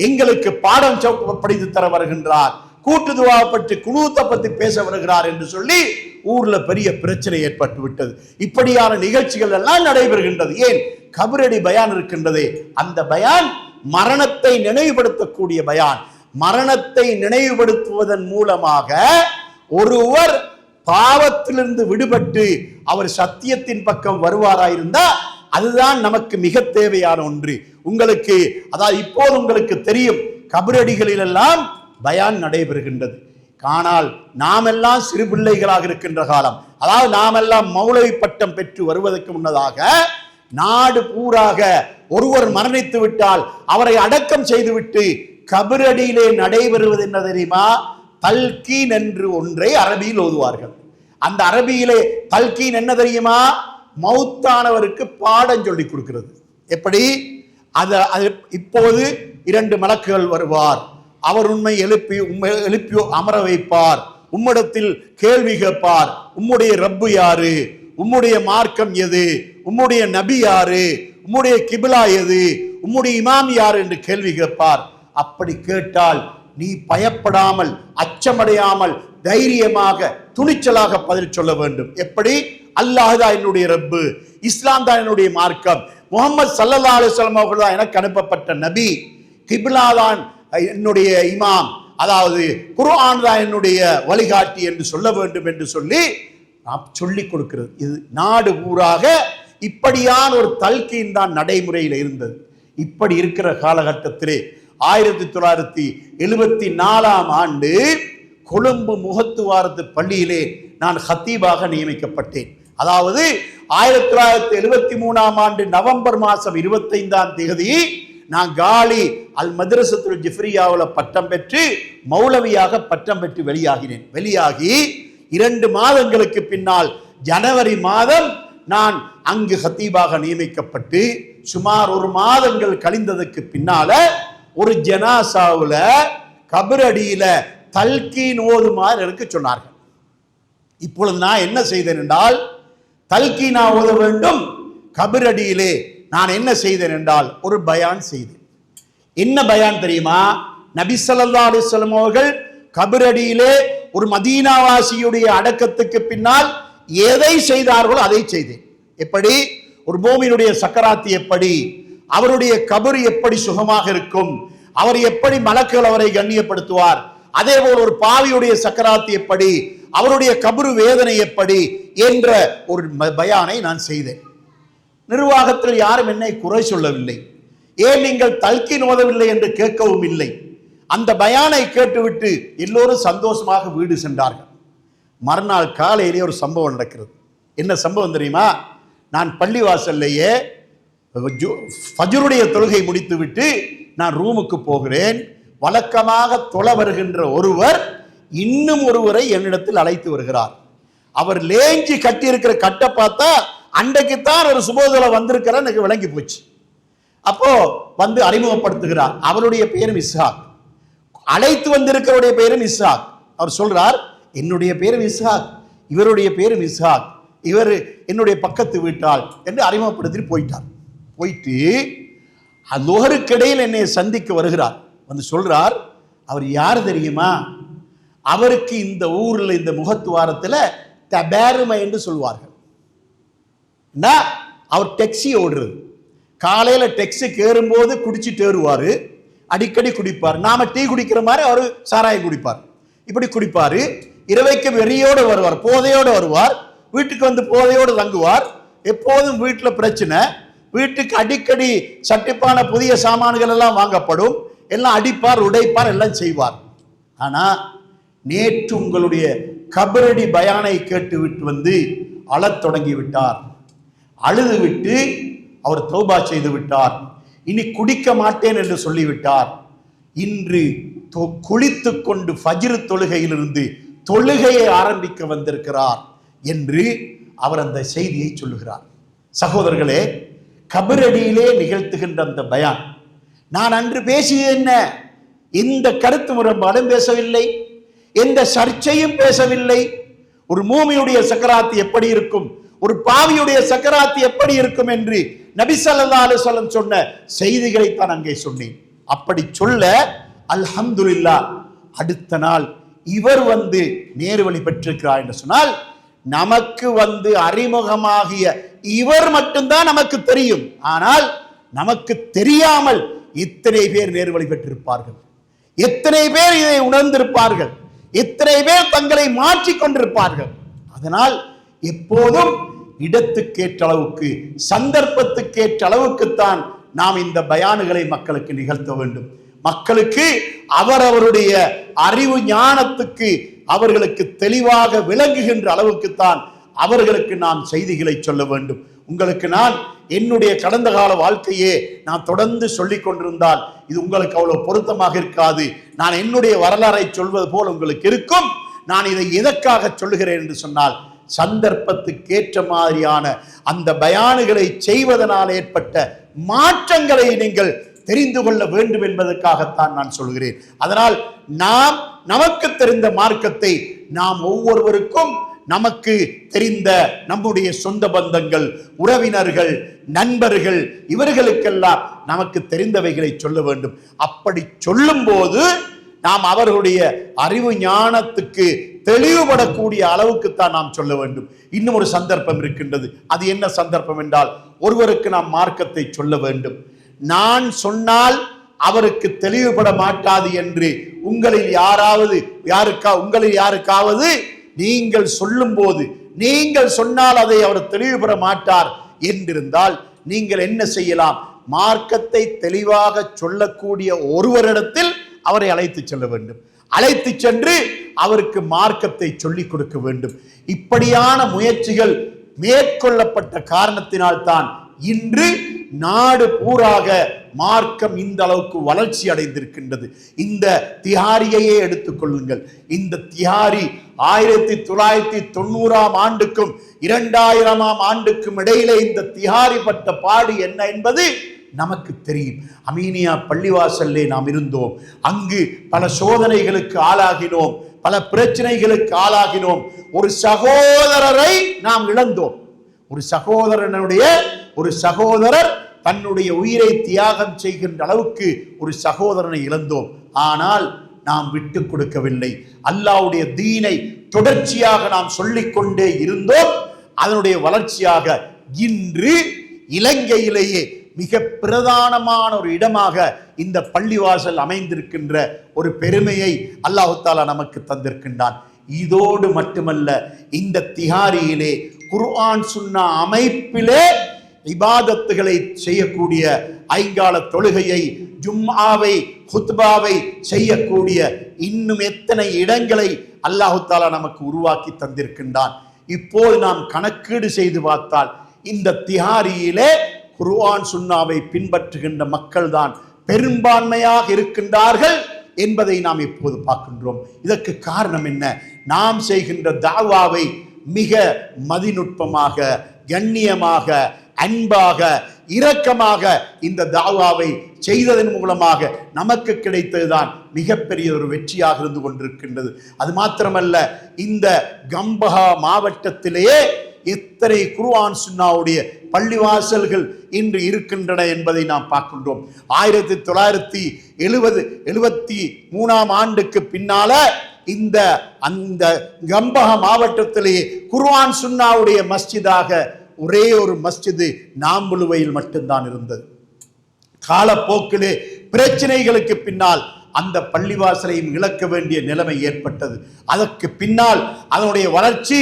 Speaker 1: எங்களுக்கு பாடம் படித்து தர வருகின்றார், கூட்டு துஆ பற்றி குனூத்தை பற்றி பேச வருகிறார் என்று சொல்லி ஊர்ல பெரிய பிரச்சனை ஏற்பட்டு விட்டது. இப்படியான நிகழ்ச்சிகள் எல்லாம் நடைபெறுகின்றது. ஏன்? கபரடி பயான் இருக்கின்றதே, அந்த பயான் மரணத்தை நினைவுபடுத்தக்கூடிய பயான். மரணத்தை நினைவுபடுத்துவதன் மூலமாக ஒருவர் பாவத்திலிருந்து விடுபட்டு அவர் சத்தியத்தின் பக்கம் வருவாராயிருந்தா அதுதான் நமக்கு மிக தேவையான ஒன்று. உங்களுக்கு அதாவது இப்போது உங்களுக்கு தெரியும், கபரடிகளில் எல்லாம் பயான் நடைபெறுகின்றது. ஆனால் நாமெல்லாம் சிறு பிள்ளைகளாக இருக்கின்ற காலம், அதாவது நாமெல்லாம் மௌலவி பட்டம் பெற்று வருவதற்கு முன்னதாக நாடு பூராக ஒருவர் மரணித்து விட்டால் அவரை அடக்கம் செய்துவிட்டு கபரடியிலே நடைபெறுவது என்ன தெரியுமா? தல்கீன் என்று ஒன்றை அரபியில் ஓதுவார்கள். அந்த அரபியிலே தல்கீன் என்ன தெரியுமா? மௌத்தானவருக்கு பாடம் சொல்லி கொடுக்கிறது. எப்படி? அது இப்போது 2 மலக்குகள் வருவார், அவர் உண்மை எழுப்பி அமர வைப்பார், உம்மிடத்தில் கேள்வி கேட்பார், உம்முடைய ரப்பு யாரு, உம்முடைய மார்க்கம் எது, உம்முடைய நபி யாரு, உம்முடைய கிபிலா எது, உம்முடைய இமாம் யாரு என்று கேள்வி கேட்பார். அப்படி கேட்டால் நீ பயப்படாமல் அச்சமடையாமல் தைரியமாக துணிச்சலாக பதில் சொல்ல வேண்டும். எப்படி? அல்லாஹ் தான் என்னுடைய ரப்பு, இஸ்லாம் தான் என்னுடைய மார்க்கம், முஹம்மது ஸல்லல்லாஹு அலைஹி வஸல்லம் அவர்கள் தான் எனக்கு அனுப்பப்பட்ட நபி, கிபிலா தான் என்னுடைய இமாம், அதாவது குர்ஆன் தான் என்னுடைய வழிகாட்டி என்று சொல்ல வேண்டும் என்று சொல்லி சொல்லிக் கொடுக்கிறது. இது நாடு ஊராக இப்படியான ஒரு தல்கீன் தான் நடைமுறையில் இருந்தது. இப்படி இருக்கிற காலகட்டத்திலே 1974ஆம் ஆண்டு கொழும்பு முகத்துவாரத்து பள்ளியிலே நான் ஹத்தீபாக நியமிக்கப்பட்டேன். அதாவது 1973ஆம் ஆண்டு நவம்பர் மாதம் 25ஆம் தேதி நான் காலி அல் மദ്രസத்துல் ஜிஃப்ரியாவில் பட்டம் பெற்று மௌலவியாக பட்டம் பெற்று வெளியாகி 2 மாதங்களுக்கு பின்னால் ஜனவரி மாதம் நான் அங்கு ஹத்தீபாக நியமிக்கப்பட்டு சுமார் 1 மாதங்கள் கழிந்ததற்கு பின்னால ஒரு ஜனாசாவுல கபரடியில தல்கீன் ஓதுமாறு எனக்கு சொன்னார்கள். இப்பொழுது நான் என்ன செய்தேன் என்றால், தல்கீனா ஓத வேண்டும், கபரடியிலே நான் என்ன செய்தேன் என்றால் ஒரு பயான் செய்தேன். என்ன பயான் தெரியுமா? நபி ஸல்லல்லாஹு அலைஹி வஸல்லம் அவர்கள் கபரடியிலே ஒரு மதீனாவாசியுடைய அடக்கத்துக்கு பின்னால் எதை செய்தார்களோ அதை செய்தேன். எப்படி? ஒரு பூமியினுடைய சக்கராத்தி எப்படி, அவருடைய கபர் எப்படி சுகமாக இருக்கும், அவர் எப்படி மலக்குகள் அவரை கண்ணியப்படுத்துவார், அதே போல் ஒரு பாவியுடைய சக்கராத்து எப்படி, அவருடைய கபரு வேதனை எப்படி என்ற ஒரு பயானை நான் செய்தேன். நிர்வாகத்தில் யாரும் என்னை குறை சொல்லவில்லை. ஏன் நீங்கள் தல்கீன் ஓதவில்லை என்று கேட்கவும் இல்லை. அந்த பயானை கேட்டுவிட்டு எல்லோரும் சந்தோஷமாக வீடு சென்றார்கள். மறுநாள் காலையிலே ஒரு சம்பவம் நடக்கிறது. என்ன சம்பவம் தெரியுமா? நான் பள்ளிவாசல்லையே ஃபஜ்ருடைய தொழுகை முடித்துவிட்டு நான் ரூமுக்கு போகிறேன். வழக்கமாக தொலை வருகின்ற ஒருவர் இன்னும் ஒருவரை என்னிடத்தில் அழைத்து வருகிறார். அவர் லேஞ்சி கட்டி இருக்கிற கட்டை பார்த்தா அன்றைக்குத்தான் ஒரு சுபோதல வந்திருக்கிறார், எனக்கு விளங்கி போச்சு. அப்போ வந்து அறிமுகப்படுத்துகிறார். அவருடைய பேரும் இஸ்ஹாக், அழைத்து வந்திருக்கிறவருடைய பேரும் இஸ்ஹாக். அவர் சொல்றார், என்னுடைய பேரும் இஸ்ஹாக், இவருடைய பேரும் இஸ்ஹாக், இவர் என்னுடைய பக்கத்து வீட்டாள் என்று அறிமுகப்படுத்தி போயிட்டார். போயிட்டு லோகருக்கிடையில் என்னை சந்திக்க வருகிறார். வந்து சொல்றார், அவர் யார் தெரியுமா? அவருக்கு இந்த ஊரில் இந்த முகத்துவாரத்தில் தபேருமை என்று சொல்வார்கள். அவர் டெக்ஸி ஓடுறது. காலையில டெக்ஸிக்கு ஏறும்போது குடிச்சிட்டு ஏறுவாரு, அடிக்கடி குடிப்பார். நாம டீ குடிக்கிற மாதிரி அவரு சாராயம் குடிப்பார். இப்படி குடிப்பாரு. இரவைக்கு வெறியோடு வருவார், போதையோடு வருவார். வீட்டுக்கு வந்து போதையோடு தங்குவார். எப்போதும் வீட்டில் பிரச்சனை. வீட்டுக்கு அடிக்கடி சட்டிப்பான புதிய சாமான்கள் எல்லாம் வாங்கப்படும். எல்லாம் அடிப்பார், உடைப்பார், எல்லாம் செய்வார். ஆனா நேற்று உங்களுடைய கபரடி பயானை கேட்டு விட்டு வந்து அழத் தொடங்கி விட்டார். அழுது விட்டு அவர் தௌபா செய்து விட்டார். இனி குடிக்க மாட்டேன் என்று சொல்லிவிட்டார். இன்று குளித்து கொண்டு ஃபஜ்ர் தொழுகையிலிருந்து தொழுகையை ஆரம்பிக்க வந்திருக்கிறார் என்று அவர் அந்த செய்தியை சொல்லுகிறார். சகோதரர்களே, கபரடியிலே நிகழ்த்துகின்ற அந்த பயான் நான் அன்று பேசியது என்ன? இந்த கருத்து முரண்பாடும் பேசவில்லை, எந்த சர்ச்சையும் பேசவில்லை. ஒரு மூமியுடைய சக்கராத்து எப்படி இருக்கும், ஒரு பாவியுடைய சக்கராத்து எப்படி இருக்கும் என்று நபி ஸல்லல்லாஹு அலைஹி வஸல்லம் சொன்ன செய்திகளை தான் அங்கே சொன்னேன். அப்படி சொல்ல அல்ஹம்துலில்லாஹ், அடுத்த நாள் இவர் வந்து நேர்வழி பெற்றிருக்கிறார் என்று சொன்னால் நமக்கு வந்து அறிமுகமாகிய இவர் மட்டும்தான் நமக்கு தெரியும். ஆனால் நமக்கு தெரியாமல் இத்தனை பேர் நேர்வழி பெற்றிருப்பார்கள், எத்தனை பேர் இதை உணர்ந்திருப்பார்கள், எத்தனை பேர் தங்களை மாற்றிக் கொண்டிருப்பார்கள். அதனால் எப்போதும் இடத்துக்கேற்ற அளவுக்கு, சந்தர்ப்பத்துக்கேற்ற அளவுக்குத்தான் நாம் இந்த பயானுகளை மக்களுக்கு நிகழ்த்த வேண்டும். மக்களுக்கு அவரவருடைய அறிவு ஞானத்துக்கு அவர்களுக்கு தெளிவாக விளங்குகின்ற அளவுக்குத்தான் அவர்களுக்கு நாம் செய்திகளை சொல்ல வேண்டும். உங்களுக்கு நான் என்னுடைய கடந்த கால வாழ்க்கையே நான் தொடர்ந்து சொல்லிக் கொண்டிருந்தால் இது உங்களுக்கு அவ்வளவு பொருத்தமாக இருக்காது. நான் என்னுடைய வரலாறை சொல்வது போல் உங்களுக்கு இருக்கும். நான் இதை எதற்காக சொல்லுகிறேன் என்று சொன்னால், சந்தர்ப்பத்துக்கேற்ற மாதிரியான அந்த பயானுகளை செய்வதனால் ஏற்பட்ட மாற்றங்களை நீங்கள் தெரிந்து கொள்ள வேண்டும் என்பதற்காகத்தான் நான் சொல்கிறேன். அதனால் நாம் நமக்கு தெரிந்த மார்க்கத்தை நாம் ஒவ்வொருவருக்கும் நமக்கு தெரிந்த நம்முடைய சொந்த பந்தங்கள், உறவினர்கள், நண்பர்கள், இவர்களுக்கெல்லாம் நமக்கு தெரிந்தவைகளை சொல்ல வேண்டும். அப்படி சொல்லும் போது நாம் அவர்களுடைய அறிவு ஞானத்துக்கு தெளிவுபடக்கூடிய அளவுக்குத்தான் நாம் சொல்ல வேண்டும். இன்னும் ஒரு சந்தர்ப்பம் இருக்கின்றது. அது என்ன சந்தர்ப்பம் என்றால், ஒருவருக்கு நாம் மார்க்கத்தை சொல்ல வேண்டும். நான் சொன்னால் அவருக்கு தெளிவுபட மாட்டாது என்று உங்களில் யாருக்காவது நீங்கள் சொல்லும் போது, நீங்கள் சொன்னால் அதை அவர் தெளிவுபட மாட்டார் என்றிருந்தால் நீங்கள் என்ன செய்யலாம்? மார்க்கத்தை தெளிவாக சொல்லக்கூடிய ஒருவரிடத்தில் அவரை அழைத்து செல்ல வேண்டும். அழைத்து சென்று அவருக்கு மார்க்கத்தை சொல்லிக் கொடுக்க வேண்டும். இப்படியான முயற்சிகள் மேற்கொள்ளப்பட்ட காரணத்தினால்தான் இன்று நாடு பூராக மார்க்கம் இந்த அளவுக்கு வளர்ச்சி அடைந்திருக்கின்றது. இந்த திஹாரியையே எடுத்துக்கொள்ளுங்கள். இந்த திஹாரி 1990 ஆண்டுக்கும் 2000 ஆண்டுக்கும் இடையிலே இந்த திஹாரி பட்ட பாடு என்ன என்பது நமக்கு தெரியும். அமீனியா பள்ளிவாசல்லே நாம் இருந்தோம். அங்கு பல சோதனைகளுக்கு ஆளாகினோம், பல பிரச்சனைகளுக்கு ஆளாகினோம். ஒரு சகோதரரை நாம் இழந்தோம். ஒரு சகோதரர் தன்னுடைய உயிரை தியாகம் செய்கின்ற அளவுக்கு ஒரு சகோதரனை இழந்தோம். ஆனால் நாம் விட்டு கொடுக்கவில்லை. அல்லாஹ்வுடைய தீனை தொடர்ச்சியாக நாம் சொல்லிக்கொண்டே இருந்தோம். அதனுடைய வளர்ச்சியாக இன்று இலங்கையிலேயே மிக பிரதானமான ஒரு இடமாக இந்த பள்ளிவாசல் அமைந்திருக்கின்ற ஒரு பெருமையை அல்லாஹ் தஆலா நமக்கு தந்திருக்கின்றான். இதோடு மட்டுமல்ல, இந்த திஹாரியிலே குர்ஆன் சுன்னா அமைப்பிலே இபாதத்துகளை செய்யக்கூடிய, ஐங்கால தொழுகையை, ஜும்ஆவை, குத்பாவை செய்யக்கூடிய இன்னும் எத்தனை இடங்களை அல்லாஹ் தஆலா நமக்கு உருவாக்கி தந்திருக்கின்றான். இப்போது நாம் கணக்கீடு செய்து பார்த்தால் இந்த திஹாரியிலே குர்ஆன் சுன்னாவை பின்பற்றுகின்ற மக்கள் தான் பெரும்பான்மையாக இருக்கின்றார்கள் என்பதை நாம் இப்போது பார்க்கின்றோம். இதற்கு காரணம் என்ன? நாம் செய்கின்ற தாவாவை மிக மதிநுட்பமாக, கண்ணியமாக, அன்பாக, இரக்கமாக இந்த தாவாவை செய்ததன் மூலமாக நமக்கு கிடைத்ததுதான் மிகப்பெரிய ஒரு வெற்றியாக இருந்து கொண்டிருக்கின்றது. அது மாத்திரமல்ல, இந்த கம்பஹா மாவட்டத்திலேயே எத்தனை குர்ஆன் சுன்னாவுடைய பள்ளிவாசல்கள் இன்று இருக்கின்றன என்பதை நாம் பார்க்கின்றோம். 1973 ஆண்டுக்கு பின்னால அந்த கம்பஹா மாவட்டத்திலேயே குர்ஆன் சுன்னாவுடைய மஸ்ஜிதாக ஒரே ஒரு மஸ்ஜிது நாம்புலுவையில் மட்டும்தான் இருந்தது. காலப்போக்கிலே பிரச்சனைகளுக்கு பின்னால் அந்த பள்ளிவாசலையும் இழக்க வேண்டிய நிலைமை ஏற்பட்டது. அதற்கு பின்னால் அதனுடைய வளர்ச்சி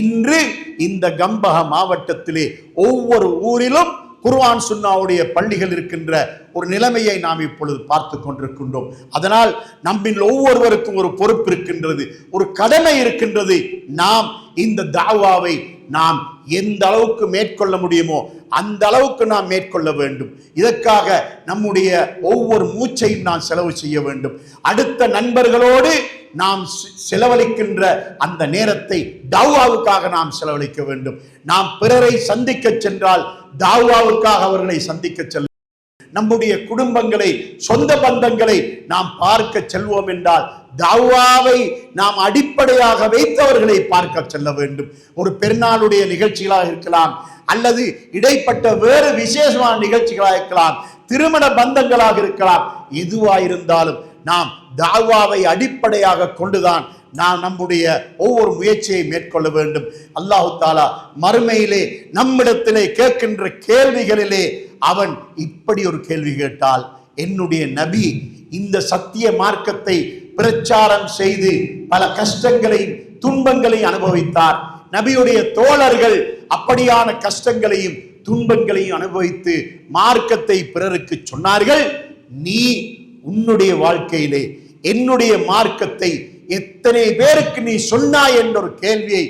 Speaker 1: இன்று இந்த கம்பஹா மாவட்டத்திலே ஒவ்வொரு ஊரிலும் குர்ஆன் சுன்னாவுடைய பள்ளிகள் இருக்கின்ற ஒரு நிலைமையை நாம் இப்பொழுது பார்த்து கொண்டிருக்கின்றோம். அதனால் நம்மில் ஒவ்வொருவருக்கும் ஒரு பொறுப்பு இருக்கின்றது, ஒரு கடமை இருக்கின்றது. நாம் இந்த தாவாவை நாம் எந்த அளவுக்கு மேற்கொள்ள முடியுமோ அந்த அளவுக்கு நாம் மேற்கொள்ள வேண்டும். இதற்காக நம்முடைய ஒவ்வொரு மூச்சையும் நாம் செலவு செய்ய வேண்டும். அடுத்த நண்பர்களோடு நாம் செலவழிக்கின்ற அந்த நேரத்தை தாவாவுக்காக நாம் செலவழிக்க வேண்டும். நாம் பிறரை சந்திக்க சென்றால் தாவாவுக்காக அவர்களை சந்திக்க செல்ல, நம்முடைய குடும்பங்களை, சொந்த பந்தங்களை நாம் பார்க்க செல்வோம் என்றால் தாவாவை நாம் அடிப்படையாக வைத்தவர்களை பார்க்க செல்ல வேண்டும். ஒரு பெருநாளுடைய நிகழ்ச்சிகளாக இருக்கலாம், அல்லது இடைப்பட்ட வேறு விசேஷமான நிகழ்ச்சிகளாக இருக்கலாம், திருமண பந்தங்களாக இருக்கலாம். எதுவாயிருந்தாலும் நாம் தாவாவை அடிப்படையாக கொண்டுதான் நாம் நம்முடைய ஒவ்வொரு முயற்சியை மேற்கொள்ள வேண்டும். அல்லாஹு தஆலா மறுமையிலே நம்மிடத்திலே கேட்கின்ற கேள்விகளிலே அவன் இப்படி ஒரு கேள்வி கேட்டால், என்னுடைய நபி இந்த சத்திய மார்க்கத்தை பிரச்சாரம் செய்து பல கஷ்டங்களையும் துன்பங்களையும் அனுபவித்தார். நபியுடைய தோழர்கள் அப்படியான கஷ்டங்களையும் துன்பங்களையும் அனுபவித்து மார்க்கத்தை பிறருக்கு சொன்னார்கள். நீ உன்னுடைய வாழ்க்கையிலே என்னுடைய மார்க்கத்தை எத்தனை பேருக்கு நீ சொன்னாய் என்ற ஒரு கேள்வியை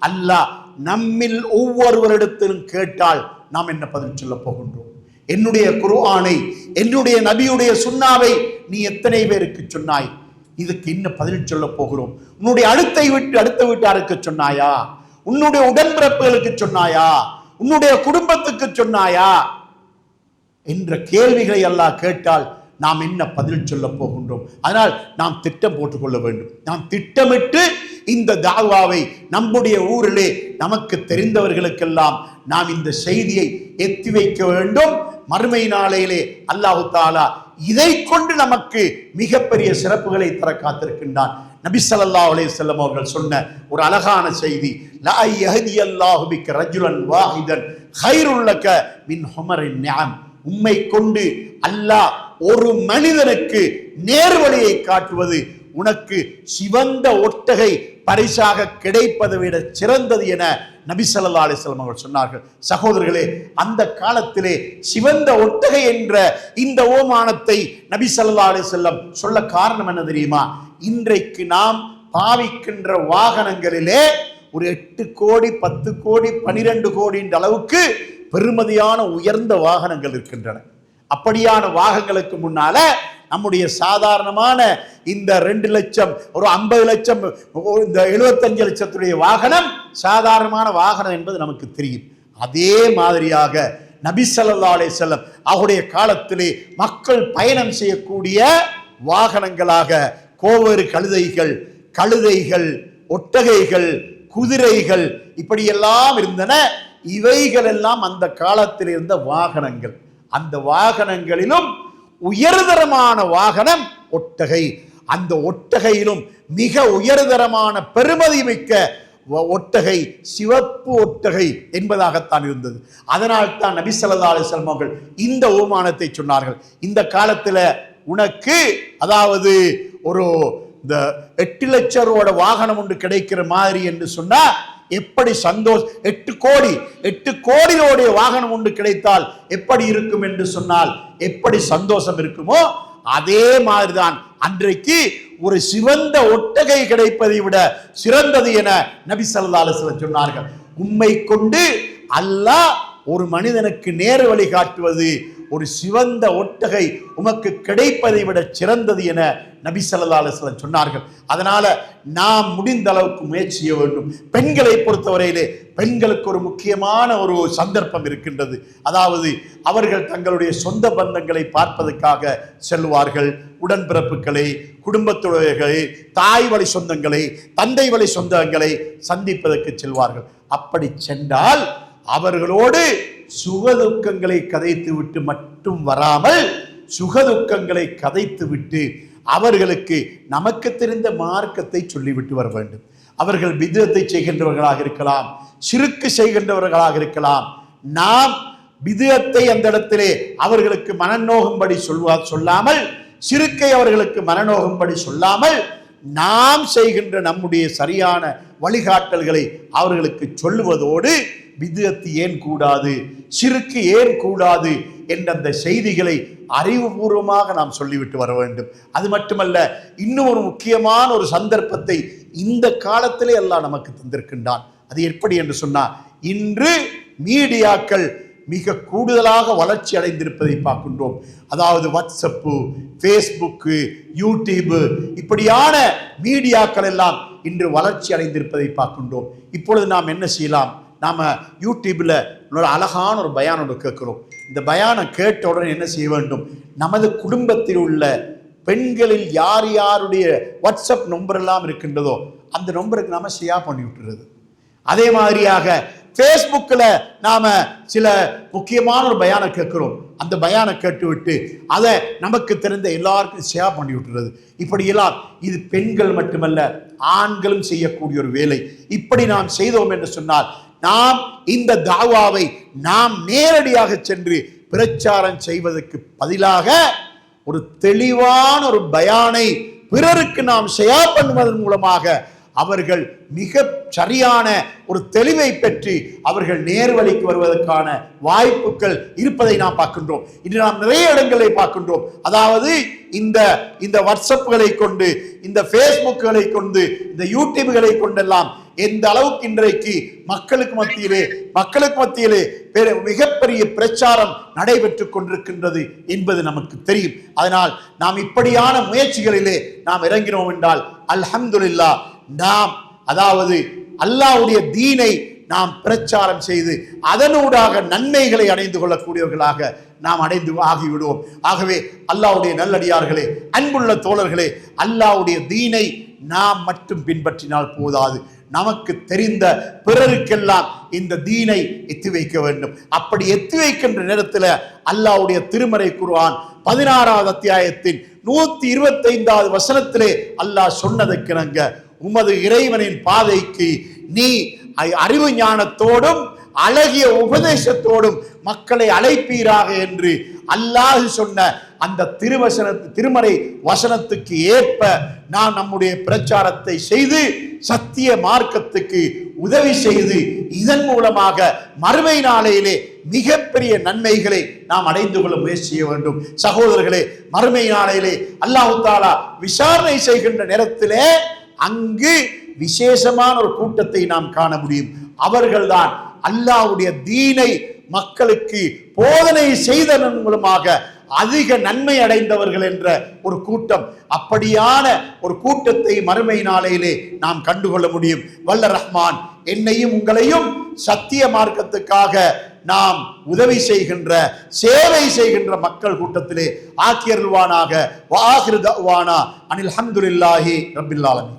Speaker 1: அல்லாஹ் நம்மில் ஒவ்வொருவரிடத்திலும் கேட்டால் நாம் என்ன பதில் சொல்ல போகின்றோம்? என்னுடைய குர்ஆனை, என்னுடைய நபியுடைய சுன்னாவை நீ எத்தனை பேருக்கு சொன்னாய்? இதுக்கு என்ன பதில் சொல்ல போகிறோம்? உன்னுடைய அடுத்த வீட்டாருக்கு சொன்னாயா? உன்னுடைய உடன்பிறப்புகளுக்கு சொன்னாயா? உன்னுடைய குடும்பத்துக்கு சொன்னாயா என்ற கேள்விகளை அல்லாஹ் கேட்டால் நாம் என்ன பதில் சொல்ல போகின்றோம்? அதனால் நாம் திட்டம் போட்டுக்கொள்ள வேண்டும். நாம் திட்டமிட்டு இந்த தாவாவை நம்முடைய ஊரிலே நமக்கு தெரிந்தவர்களுக்கெல்லாம் நாம் இந்த செய்தியை எத்தி வைக்க வேண்டும். மறுமை நாளையிலே அல்லாஹு தஆலா இதை கொண்டு நமக்கு மிகப்பெரிய சிறப்புகளை தர காத்திருக்கின்றான். நபி ஸல்லல்லாஹு அலைஹி வஸல்லம் அவர்கள் சொன்ன ஒரு அழகான செய்தி, லா யஹ்தியல்லாஹு பிக ரஜுலன் வாஹிதன் கைருல் லக மின் ஹுமரின் நிஅம். உம்மை கொண்டு அல்லாஹ் ஒரு மனிதனுக்கு நேர்வழியை காட்டுவது உனக்கு சிவந்த ஒட்டகை பரிசாக கிடைப்பதை விட சிறந்தது என நபி ஸல்லல்லாஹு அலைஹி வஸல்லம் அவர்கள் சொன்னார்கள். சகோதரர்களே, அந்த காலத்திலே சிவந்த ஒட்டகை என்ற இந்த ஓமானத்தை நபி ஸல்லல்லாஹு அலைஹி வஸல்லம் சொல்ல காரணம் என்ன தெரியுமா? இன்றைக்கு நாம் பாவிக்கின்ற வாகனங்களிலே ஒரு 8 கோடி 10 கோடி 12 கோடி என்ற அளவுக்கு பெருமதியான உயர்ந்த வாகனங்கள் இருக்கின்றன. அப்படியான வாகனங்களுக்கு முன்னால நம்முடைய சாதாரணமான இந்த 2 லட்சம், ஒரு 50 லட்சம், இந்த 75 லட்சத்துடைய வாகனம் சாதாரணமான வாகனம் என்பது நமக்கு தெரியும். அதே மாதிரியாக நபி ஸல்லல்லாஹு அலைஹி வஸல்லம் அவருடைய காலத்திலே மக்கள் பயணம் செய்யக்கூடிய வாகனங்களாக கோவேறு கழுதைகள், ஒட்டகைகள், குதிரைகள் இப்படியெல்லாம் இருந்தன. இவைகள் எல்லாம் அந்த காலத்தில் இருந்த வாகனங்கள். அந்த வாகனங்களிலும் உயர்தரமான வாகனம் ஒட்டகை. அந்த ஒட்டகையிலும் மிக உயர்தரமான பெருமதி மிக்க ஒட்டகை சிவப்பு ஒட்டகை என்பதாகத்தான் இருந்தது. அதனால் தான் நபி ஸல்லல்லாஹு அலைஹி வஸல்லம் அவர்கள் இந்த உபமானத்தை சொன்னார்கள். இந்த காலத்தில் உனக்கு அதாவது ஒரு இந்த 8 லட்சம் ரூபாய் வாகனம் ஒன்று கிடைக்கிற மாதிரி என்று சொன்னா எப்படி சந்தோஷம், 8 கோடியோடைய வாகனம் ஒன்று கிடைத்தால் எப்படி இருக்கும் என்று சொன்னால் எப்படி சந்தோஷம் இருக்குமோ அதே மாதிரிதான் அன்றைக்கு ஒரு சிவந்த ஒட்டகை கிடைப்பதை விட சிறந்தது என நபி ஸல்லல்லாஹு அலைஹி வஸல்லம் சொன்னார்கள். உம்மை கொண்டு அல்லாஹ் ஒரு மனிதனுக்கு நேர் வழி காட்டுவது ஒரு சிவந்த ஒட்டகை உமக்கு கிடைப்பதை விட சிறந்தது என நபி ஸல்லல்லாஹு அலைஹி வஸல்லம் சொன்னார்கள். அதனால நாம் முடிந்த அளவுக்கு முயற்சி செய்ய வேண்டும். பெண்களை பொறுத்தவரையிலே பெண்களுக்கு ஒரு முக்கியமான ஒரு சந்தர்ப்பம் இருக்கின்றது. அதாவது அவர்கள் தங்களுடைய சொந்த பந்தங்களை பார்ப்பதற்காக செல்வார்கள். உடன்பிறப்புகளை, குடும்பத்துடையர்களை, தாய் வழி சொந்தங்களை, தந்தை வழி சொந்தங்களை சந்திப்பதற்கு செல்வார்கள். அப்படி சென்றால் அவர்களோடு சுகதுக்கங்களை கதைத்து விட்டு மட்டும் வராமல் சுகதுக்கங்களை கதைத்து விட்டு அவர்களுக்கு நமக்கு தெரிந்த மார்க்கத்தை சொல்லிவிட்டு வர வேண்டும். அவர்கள் பித்அத்தை செய்கின்றவர்களாக இருக்கலாம், ஷிர்க் செய்கின்றவர்களாக இருக்கலாம். நாம் பித்அத்தை அந்த இடத்திலே அவர்களுக்கு மனநோகும்படி சொல்லாமல், ஷிர்க்கை அவர்களுக்கு மனநோகும்படி சொல்லாமல், நாம் செய்கின்ற நம்முடைய சரியான வழிகாட்டல்களை அவர்களுக்கு சொல்லுவதோடு பித்அத் ஏன் கூடாது, ஷிர்க் ஏன் கூடாது என்ற அந்த செய்திகளை அறிவுபூர்வமாக நாம் சொல்லிவிட்டு வர வேண்டும். அது மட்டுமல்ல, இன்னும் ஒரு முக்கியமான ஒரு சந்தர்ப்பத்தை இந்த காலத்திலே அல்லாஹ் நமக்கு தந்திருக்கின்றான். அது எப்படி என்று சொன்னால், இன்று மீடியாக்கள் மிக கூடுதலாக வளர்ச்சி அடைந்திருப்பதை பார்க்கின்றோம். அதாவது வாட்ஸ்அப்பு, ஃபேஸ்புக்கு, யூடியூப் இப்படியான மீடியாக்கள் எல்லாம் இன்று வளர்ச்சி அடைந்திருப்பதை பார்க்கின்றோம். இப்பொழுது நாம் என்ன செய்யலாம்? நாம் யூடியூப்பில் ஒரு அழகான ஒரு பயான் ஒன்று கேட்குறோம். இந்த பயானை கேட்ட உடனே என்ன செய்ய வேண்டும்? நமது குடும்பத்தில் உள்ள பெண்களில் யார் யாருடைய வாட்ஸ்அப் நம்பர் எல்லாம் இருக்கின்றதோ அந்த நம்பருக்கு நாம் ஷேர் பண்ணி விட்டுறது. அதே மாதிரியாக ஃபேஸ்புக்கில் நாம் சில முக்கியமான ஒரு பயானை கேட்குறோம். அந்த பயானை கேட்டுவிட்டு அதை நமக்கு தெரிந்த எல்லாருக்கும் ஷேர் பண்ணி விட்டுறது. இப்படியெல்லாம் இது பெண்கள் மட்டுமல்ல, ஆண்களும் செய்யக்கூடிய ஒரு வேலை. இப்படி நாம் செய்தோம் என்று சொன்னால் நாம் இந்த தாவாவை நாம் நேரடியாக சென்று பிரச்சாரம் செய்வதற்கு பதிலாக ஒரு தெளிவான ஒரு பயானை பிறருக்கு நாம் ஷேர் பண்ணுவதன் மூலமாக அவர்கள் மிக சரியான ஒரு தெளிவை பெற்று அவர்கள் நேர்வழிக்கு வருவதற்கான வாய்ப்புகள் இருப்பதை நாம் பார்க்கின்றோம். இன்று நாம் நிறைய இடங்களை பார்க்கின்றோம். அதாவது இந்த வாட்ஸ்அப்களை கொண்டு, இந்த ஃபேஸ்புக்குகளை கொண்டு, இந்த யூடியூப்களை கொண்டெல்லாம் எந்த அளவுக்கு இன்றைக்கு மக்களுக்கு மத்தியிலே மிகப்பெரிய பிரச்சாரம் நடைபெற்றுக் கொண்டிருக்கின்றது என்பது நமக்கு தெரியும். அதனால் நாம் இப்படியான முயற்சிகளிலே நாம் இறங்கினோம் என்றால் அல்ஹம்துலில்லாஹ், நாம் அதாவது அல்லாஹ்வுடைய தீனை நாம் பிரச்சாரம் செய்து அதனூடாக நன்மைகளை அடைந்து கொள்ளக்கூடியவர்களாக நாம் ஆகிவிடுவோம். ஆகவே அல்லாஹ்வுடைய நல்லடியார்களே, அன்புள்ள தோழர்களே, அல்லாஹ்வுடைய தீனை நாம் மட்டும் பின்பற்றினால் போதாது, நமக்கு தெரிந்த பிறருக்கெல்லாம் இந்த தீனை எத்தி வைக்க வேண்டும். அப்படி எத்தி வைக்கின்ற நேரத்தில் அல்லாஹ்வுடைய திருமறை குர்ஆன் 16வது அத்தியாயத்தின் 125வது வசனத்திலே அல்லாஹ் சொன்னதற்கிணங்க, உமது இறைவனின் பாதைக்கு நீ அறிவு ஞானத்தோடும் அழகிய உபதேசத்தோடும் மக்களை அழைப்பீராக என்று அல்லாஹ் சொன்ன அந்த திருமறை வசனத்துக்கு ஏற்ப நாம் நம்முடைய பிரச்சாரத்தை செய்து சத்திய மார்க்கத்துக்கு உதவி செய்து இதன் மூலமாக மறுமை நாளையிலே மிகப்பெரிய நன்மைகளை நாம் அடைந்து கொள்ள முயற்சி செய்ய வேண்டும். சகோதரர்களே, மறுமை நாளையிலே அல்லாஹ் தஆலா விசாரணை செய்கின்ற நேரத்திலே அங்கு விசேஷமான ஒரு கூட்டத்தை நாம் காண முடியும். அவர்கள்தான் அல்லாஹ்வுடைய தீனை மக்களுக்கு போதனை செய்ததன் மூலமாக அதிக நன்மை அடைந்தவர்கள் என்ற ஒரு கூட்டம். அப்படியான ஒரு கூட்டத்தை மறுமை நாளையிலே நாம் கண்டுகொள்ள முடியும். வல்ல ரஹ்மான் என்னையும் உங்களையும் சத்திய மார்க்கத்துக்காக நாம் உதவி செய்கின்ற, சேவை செய்கின்ற மக்கள் கூட்டத்திலே ஆக்கியருள்வானாக. வஆகிரு தஅவானா அனில் ஹம்துலில்லாஹி ரப்பில் ஆலமீன்.